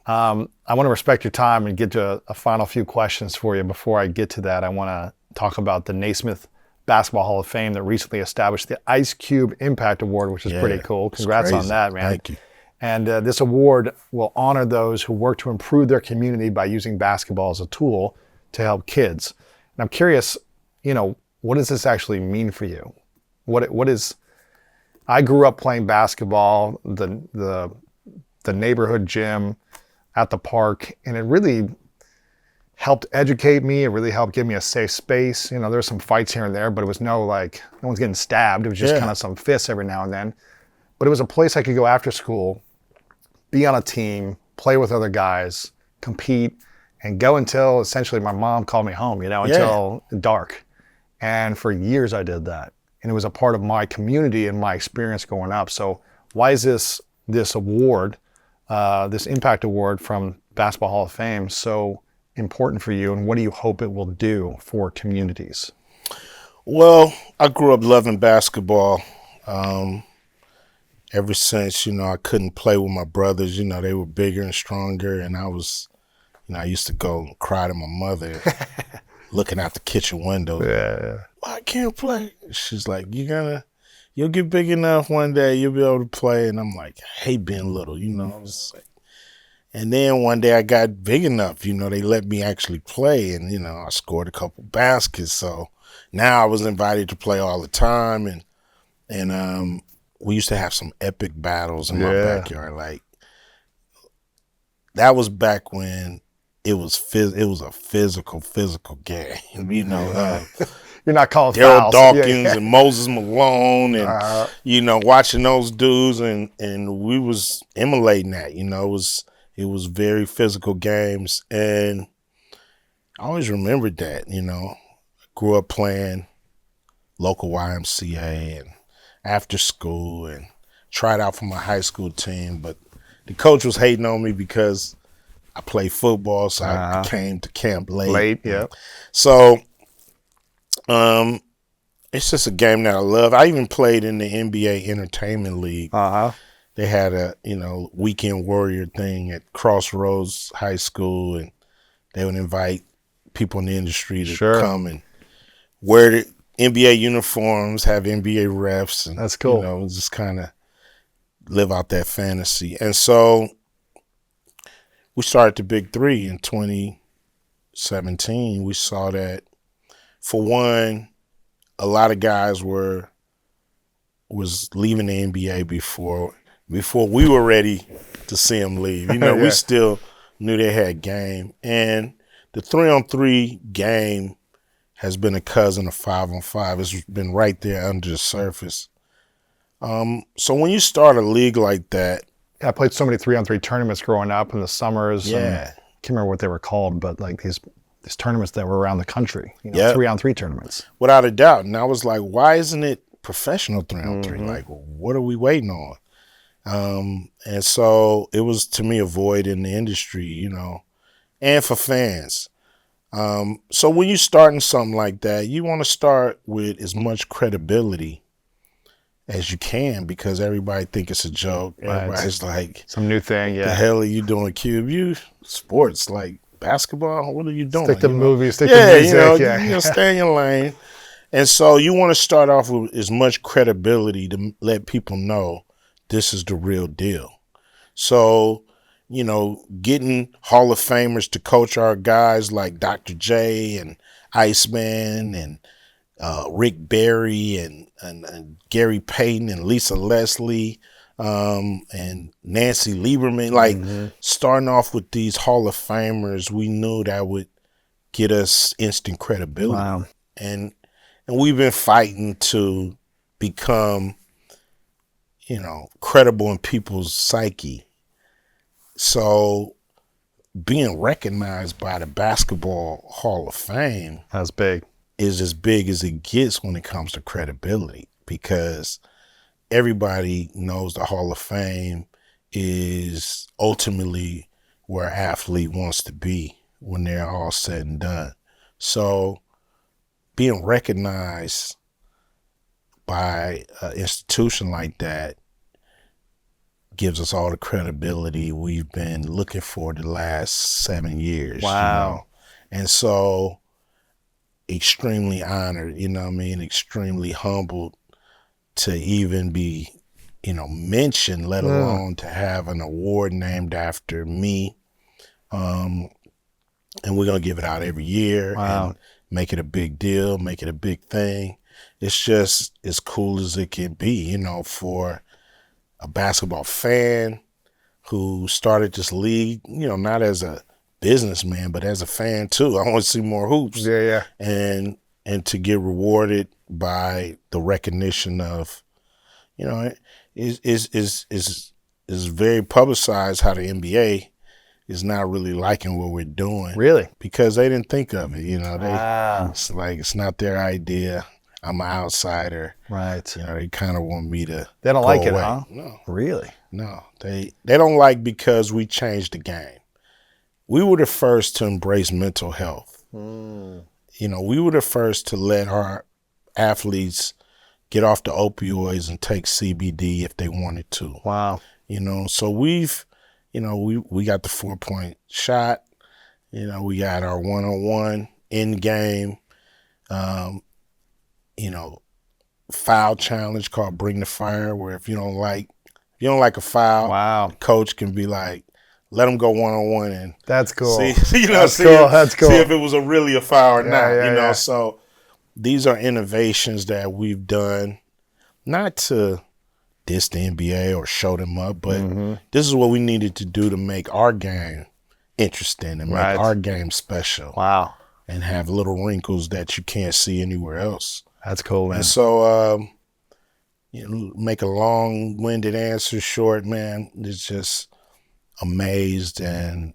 I want to respect your time and get to a final few questions for you. Before I get to that, I want to talk about the Naismith Basketball Hall of Fame that recently established the Ice Cube Impact Award, which is pretty cool. Congrats on that, man. Thank you. And this award will honor those who work to improve their community by using basketball as a tool to help kids. And I'm curious, what does this actually mean for you? What is, I grew up playing basketball, the neighborhood gym at the park, and it really helped educate me. It really helped give me a safe space. There's some fights here and there, but it was no one's getting stabbed. It was just Yeah. kind of some fists every now and then. But it was a place I could go after school, be on a team, play with other guys, compete, and go until essentially my mom called me home, until dark. And for years I did that. And it was a part of my community and my experience growing up. So why is this award, this impact award from Basketball Hall of Fame so important for you, and what do you hope it will do for communities? Well, I grew up loving basketball. Ever since, I couldn't play with my brothers, they were bigger and stronger, and I was, I used to go and cry to my mother looking out the kitchen window. Yeah. I can't play. She's like, you'll get big enough one day, you'll be able to play. And I'm like, I hate being little, I was like, and then one day I got big enough, they let me actually play, and, I scored a couple baskets. So now I was invited to play all the time, and we used to have some epic battles in my backyard. Like, that was back when it was a physical game, You're not calling Daryl fouls. Dawkins and Moses Malone, and watching those dudes, and we was emulating that. It was very physical games, and I always remembered that. Grew up playing local YMCA and after school, and tried out for my high school team, but the coach was hating on me because I played football, so I came to camp late. Late, yeah. So, it's just a game that I love. I even played in the NBA Entertainment League. They had a, weekend warrior thing at Crossroads High School, and they would invite people in the industry to come and wear the NBA uniforms, have NBA refs, and that's cool. Just kind of live out that fantasy. And so we started the Big Three in 2017. We saw that, for one, a lot of guys was leaving the NBA before we were ready to see them leave. We still knew they had game. And the 3-on-3 game has been a cousin of 5-on-5. It's been right there under the surface. So when you start a league like that, I played so many 3-on-3 tournaments growing up in the summers. Yeah. And I can't remember what they were called, but like these tournaments that were around the country, 3-on-3 tournaments. Without a doubt. And I was like, why isn't it professional 3-on-3? Like, what are we waiting on? And so it was, to me, a void in the industry, and for fans. So when you're starting something like that, you want to start with as much credibility as you can, because everybody think it's a joke. Right. Everybody's like, some new thing. Yeah. The hell are you doing, Cube? You sports, like basketball? What are you doing? Stick to movies, stick to music. Stay in your lane. And so you want to start off with as much credibility to let people know this is the real deal. So, getting Hall of Famers to coach our guys like Dr. J and Iceman and Rick Barry and Gary Payton and Lisa Leslie and Nancy Lieberman, starting off with these Hall of Famers, we knew that would get us instant credibility. Wow. And we've been fighting to become, credible in people's psyche. So being recognized by the Basketball Hall of Fame, that's big, is as big as it gets when it comes to credibility, because everybody knows the Hall of Fame is ultimately where an athlete wants to be when they're all said and done. So being recognized by an institution like that gives us all the credibility we've been looking for the last 7 years. Wow. And so extremely honored, extremely humbled to even be, mentioned, let alone to have an award named after me. And we're going to give it out every year. Wow. And make it a big deal, make it a big thing. It's just as cool as it can be, you know, for a basketball fan who started this league, you know, not as a businessman, but as a fan too. I want to see more hoops. Yeah. And to get rewarded by the recognition of, you know, is very publicized how the NBA is not really liking what we're doing. Really? Because they didn't think of it, you know. It's It's not their idea. I'm an outsider. right. You know, they kind of want me to They don't go like it, away. huh? No. Really? No, they don't like because we changed the game. We were the first to embrace mental health. You know, we were the first to let our athletes get off the opioids and take CBD if they wanted to. Wow. You know, so we've, you know, we got the 4-point shot. You know, we got our one-on-one in game, you know, foul challenge called Bring the Fire, where if you don't like a foul, Wow. the coach can be like, let them go one-on-one and That's cool. see, you know, That's see, cool. if, That's cool. see if it was really a foul or Yeah, not, yeah, you know. yeah. So these are innovations that we've done, not to diss the NBA or show them up, but this is what we needed to do to make our game interesting and make Right. our game special Wow. and have little wrinkles that you can't see anywhere else. That's cool, man. And so, you know, make a long-winded answer short, man. It's just amazed and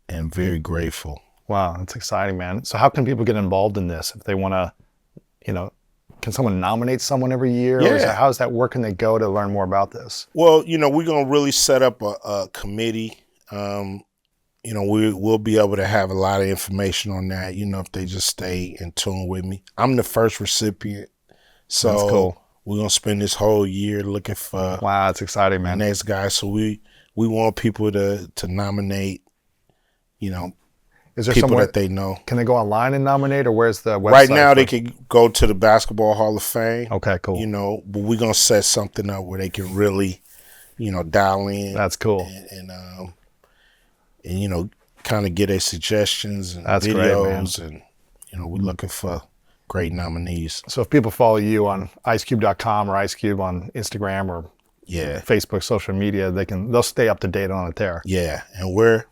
very grateful. Wow, that's exciting, man. So how can people get involved in this if they want to, you know, can someone nominate someone every year? Or Yeah. how does that work? Can they go to learn more about this? Well, you know, we're going to really set up a committee. You know, we'll be able to have a lot of information on that, you know, if they just stay in tune with me. I'm the first recipient. So That's cool. we're going to spend this whole year looking for Wow, that's exciting, the man. next guy. So we want people to nominate, you know, Is there people somewhere, that they know. can they go online and nominate, or where's the website? Right now, they for- can go to the Basketball Hall of Fame. Okay, cool. You know, but we're going to set something up where they can really, you know, dial in. That's cool. And you know, kind of get their suggestions and That's great, man. videos, and you know, we're looking for great nominees. So if people follow you on icecube.com or icecube on Instagram or Yeah, Facebook, social media, they'll stay up to date on it there. yeah, and we're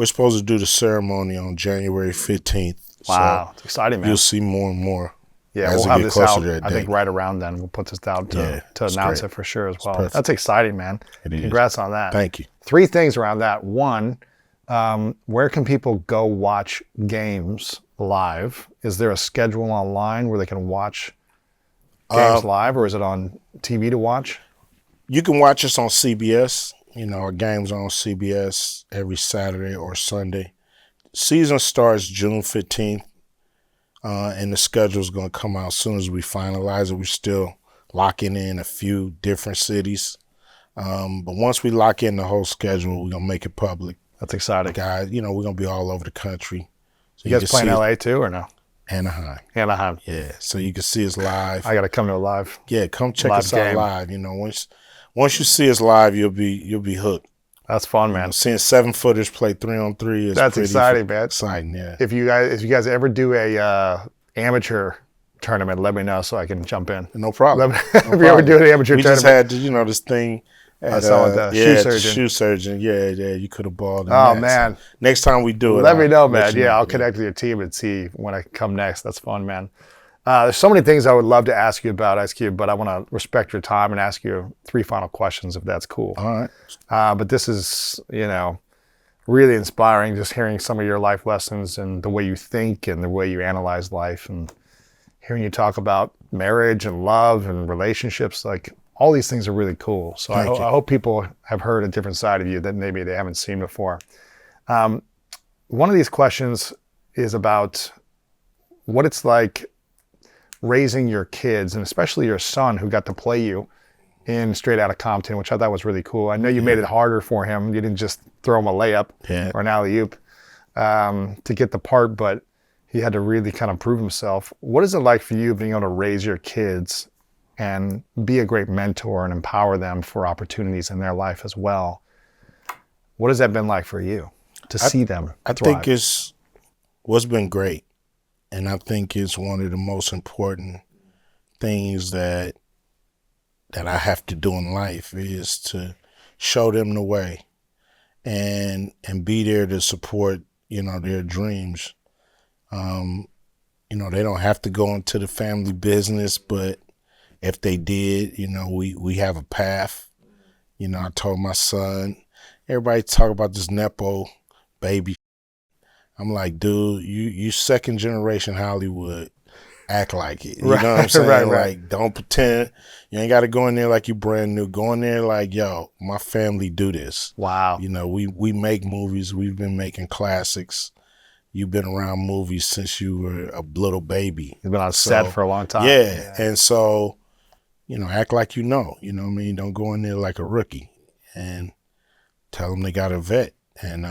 supposed to do the ceremony on January 15th. Wow, So it's exciting, man. you'll see more and more. Yeah, as we'll we have get this closer out, to that I think, date. right around then. We'll put this out to it's announce great. it for sure as well. perfect. That's exciting, man. It is. Congrats on that. Thank you. 3 things around that. One, where can people go watch games live? Is there a schedule online where they can watch games live, or is it on TV to watch? You can watch us on CBS. You know, our games are on CBS every Saturday or Sunday. Season starts June 15th, and the schedule is going to come out as soon as we finalize it. We're still locking in a few different cities. But once we lock in the whole schedule, we're going to make it public. That's exciting. Guys, you know, we're going to be all over the country. So You guys play in can see LA too, or no? Anaheim. Anaheim. Yeah, so you can see us live. I got to come to a live. Yeah, come check live us out game. live. You know, once you see us live, you'll be hooked. That's fun, man. Seeing 7-footers play 3-on-3 is That's pretty exciting, man. Exciting, yeah. If you guys ever do a amateur tournament, let me know so I can jump in. No problem. If you ever do an amateur we tournament, just had, this thing. At, saw with the shoe at the surgeon. shoe surgeon. Yeah, you could have balled in oh that. man, Next time we do it, let me know, man. let you Yeah, I'll know. connect with your team and see when I come next. That's fun, man. There's so many things I would love to ask you about Ice Cube, but I want to respect your time and ask you 3 final questions, if that's cool. All right. But this is, really inspiring, just hearing some of your life lessons and the way you think and the way you analyze life, and hearing you talk about marriage and love and relationships. Like, all these things are really cool. So I Thank you. hope people have heard a different side of you that maybe they haven't seen before. One of these questions is about what it's like raising your kids, and especially your son, who got to play you in Straight Outta Compton, which I thought was really cool. I know you made it harder for him. You didn't just throw him a layup or an alley-oop to get the part, but he had to really kind of prove himself. What is it like for you being able to raise your kids and be a great mentor and empower them for opportunities in their life as well? What has that been like for you to see them I thrive? think it's what's been great And I think it's one of the most important things that I have to do in life is to show them the way and be there to support, their dreams. They don't have to go into the family business, but if they did, we have a path. I told my son, everybody talk about this Nepo baby. I'm like, dude, you second generation Hollywood. Act like it. You know what I'm saying? Right. Like, don't pretend. You ain't got to go in there like you brand new. Go in there like, yo, my family do this. Wow. We make movies. We've been making classics. You've been around movies since you were a little baby. You've been on set for a long time. Yeah. And so, act like you know. You know what I mean? Don't go in there like a rookie and tell them they got a vet and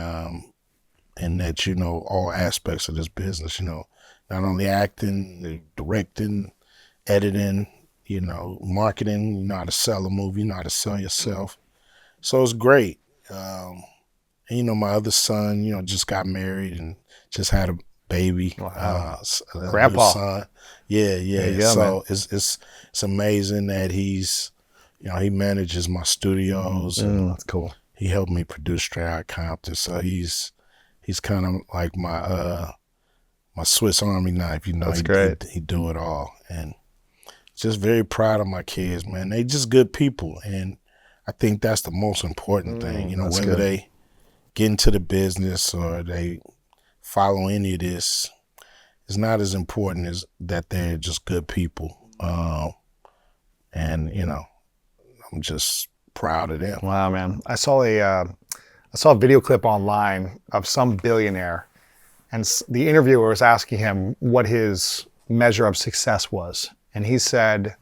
that you know all aspects of this business, not only acting, directing, editing, marketing, you know how to sell a movie, you know how to sell yourself. So it's great. And my other son, just got married and just had a baby. Wow. A Grandpa. new son. Yeah. Go, so it's amazing that he's, he manages my studios and that's cool. he helped me produce Straight Outta Compton. So he's kind of like my Swiss Army knife, That's great. He do it all. And just very proud of my kids, man. They just good people. And I think that's the most important thing, whether good. they get into the business or they follow any of this, it's not as important as that they're just good people. And, I'm just proud of them. Wow, man. I saw a video clip online of some billionaire, and the interviewer was asking him what his measure of success was. And he said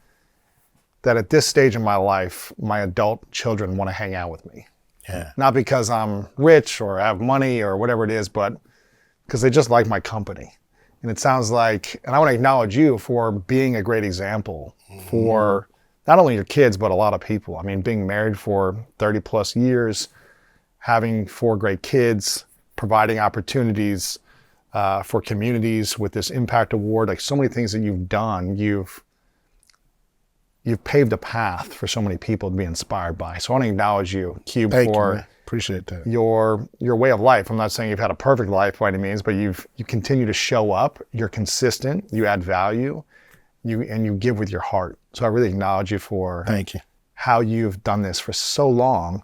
that at this stage in my life, my adult children want to hang out with me. Yeah. Not because I'm rich or have money or whatever it is, but because they just like my company. And it sounds like, and I want to acknowledge you for being a great example for not only your kids, but a lot of people. I mean, being married for 30 plus years, having 4 great kids, providing opportunities for communities with this impact award, like so many things that you've done, you've paved a path for so many people to be inspired by. So I want to acknowledge you, Cube, Thank for you, man. Appreciate that. your way of life. I'm not saying you've had a perfect life by any means, but you continue to show up. You're consistent. You add value. And you give with your heart. So I really acknowledge you for Thank you. how you've done this for so long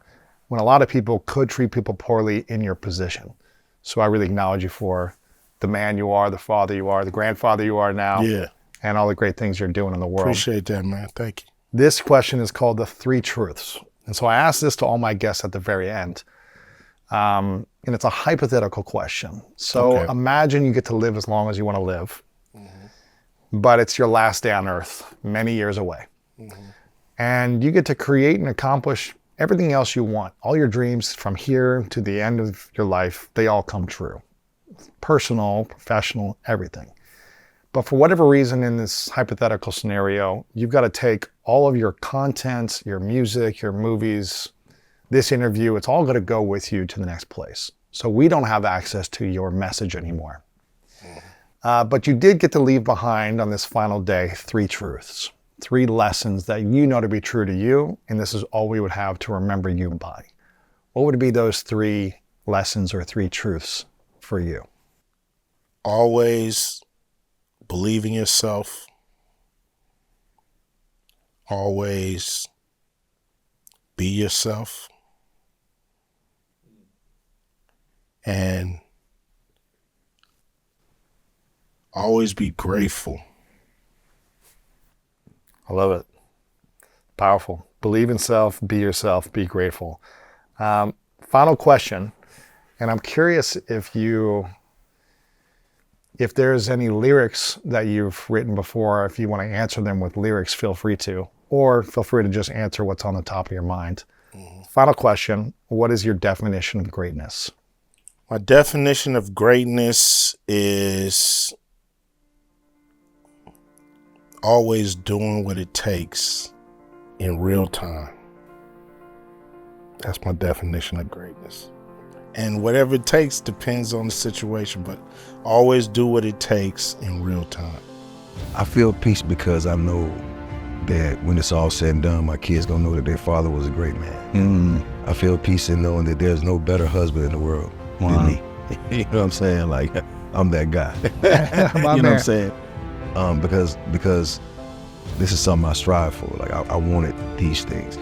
when a lot of people could treat people poorly in your position. So I really acknowledge you for the man you are, the father you are, the grandfather you are now, Yeah. and all the great things you're doing in the world. Appreciate that, man. Thank you. This question is called the 3 truths. And so I ask this to all my guests at the very end. And it's a hypothetical question. So Okay. imagine you get to live as long as you want to live, but it's your last day on earth, many years away. And you get to create and accomplish everything else you want. All your dreams from here to the end of your life, they all come true. Personal, professional, everything. But for whatever reason in this hypothetical scenario, you've got to take all of your content, your music, your movies, this interview, it's all going to go with you to the next place. So we don't have access to your message anymore. But you did get to leave behind on this final day 3 truths, 3 lessons that you know to be true to you, and this is all we would have to remember you by. What would be those 3 lessons or 3 truths for you? Always believe in yourself. Always be yourself. And always be grateful. I love it. Powerful. Believe in self, be yourself, be grateful. Final question, and I'm curious if there's any lyrics that you've written before. If you want to answer them with lyrics, feel free to, or feel free to just answer what's on the top of your mind. Final question, what is your definition of greatness? My definition of greatness is always doing what it takes in real time. That's my definition of greatness. And whatever it takes depends on the situation, but always do what it takes in real time. I feel peace because I know that when it's all said and done, my kids gonna know that their father was a great man. I feel peace in knowing that there's no better husband in the world than me. You know what I'm saying? Like, I'm that guy. You know what I'm saying? Because this is something I strive for. Like, I wanted these things.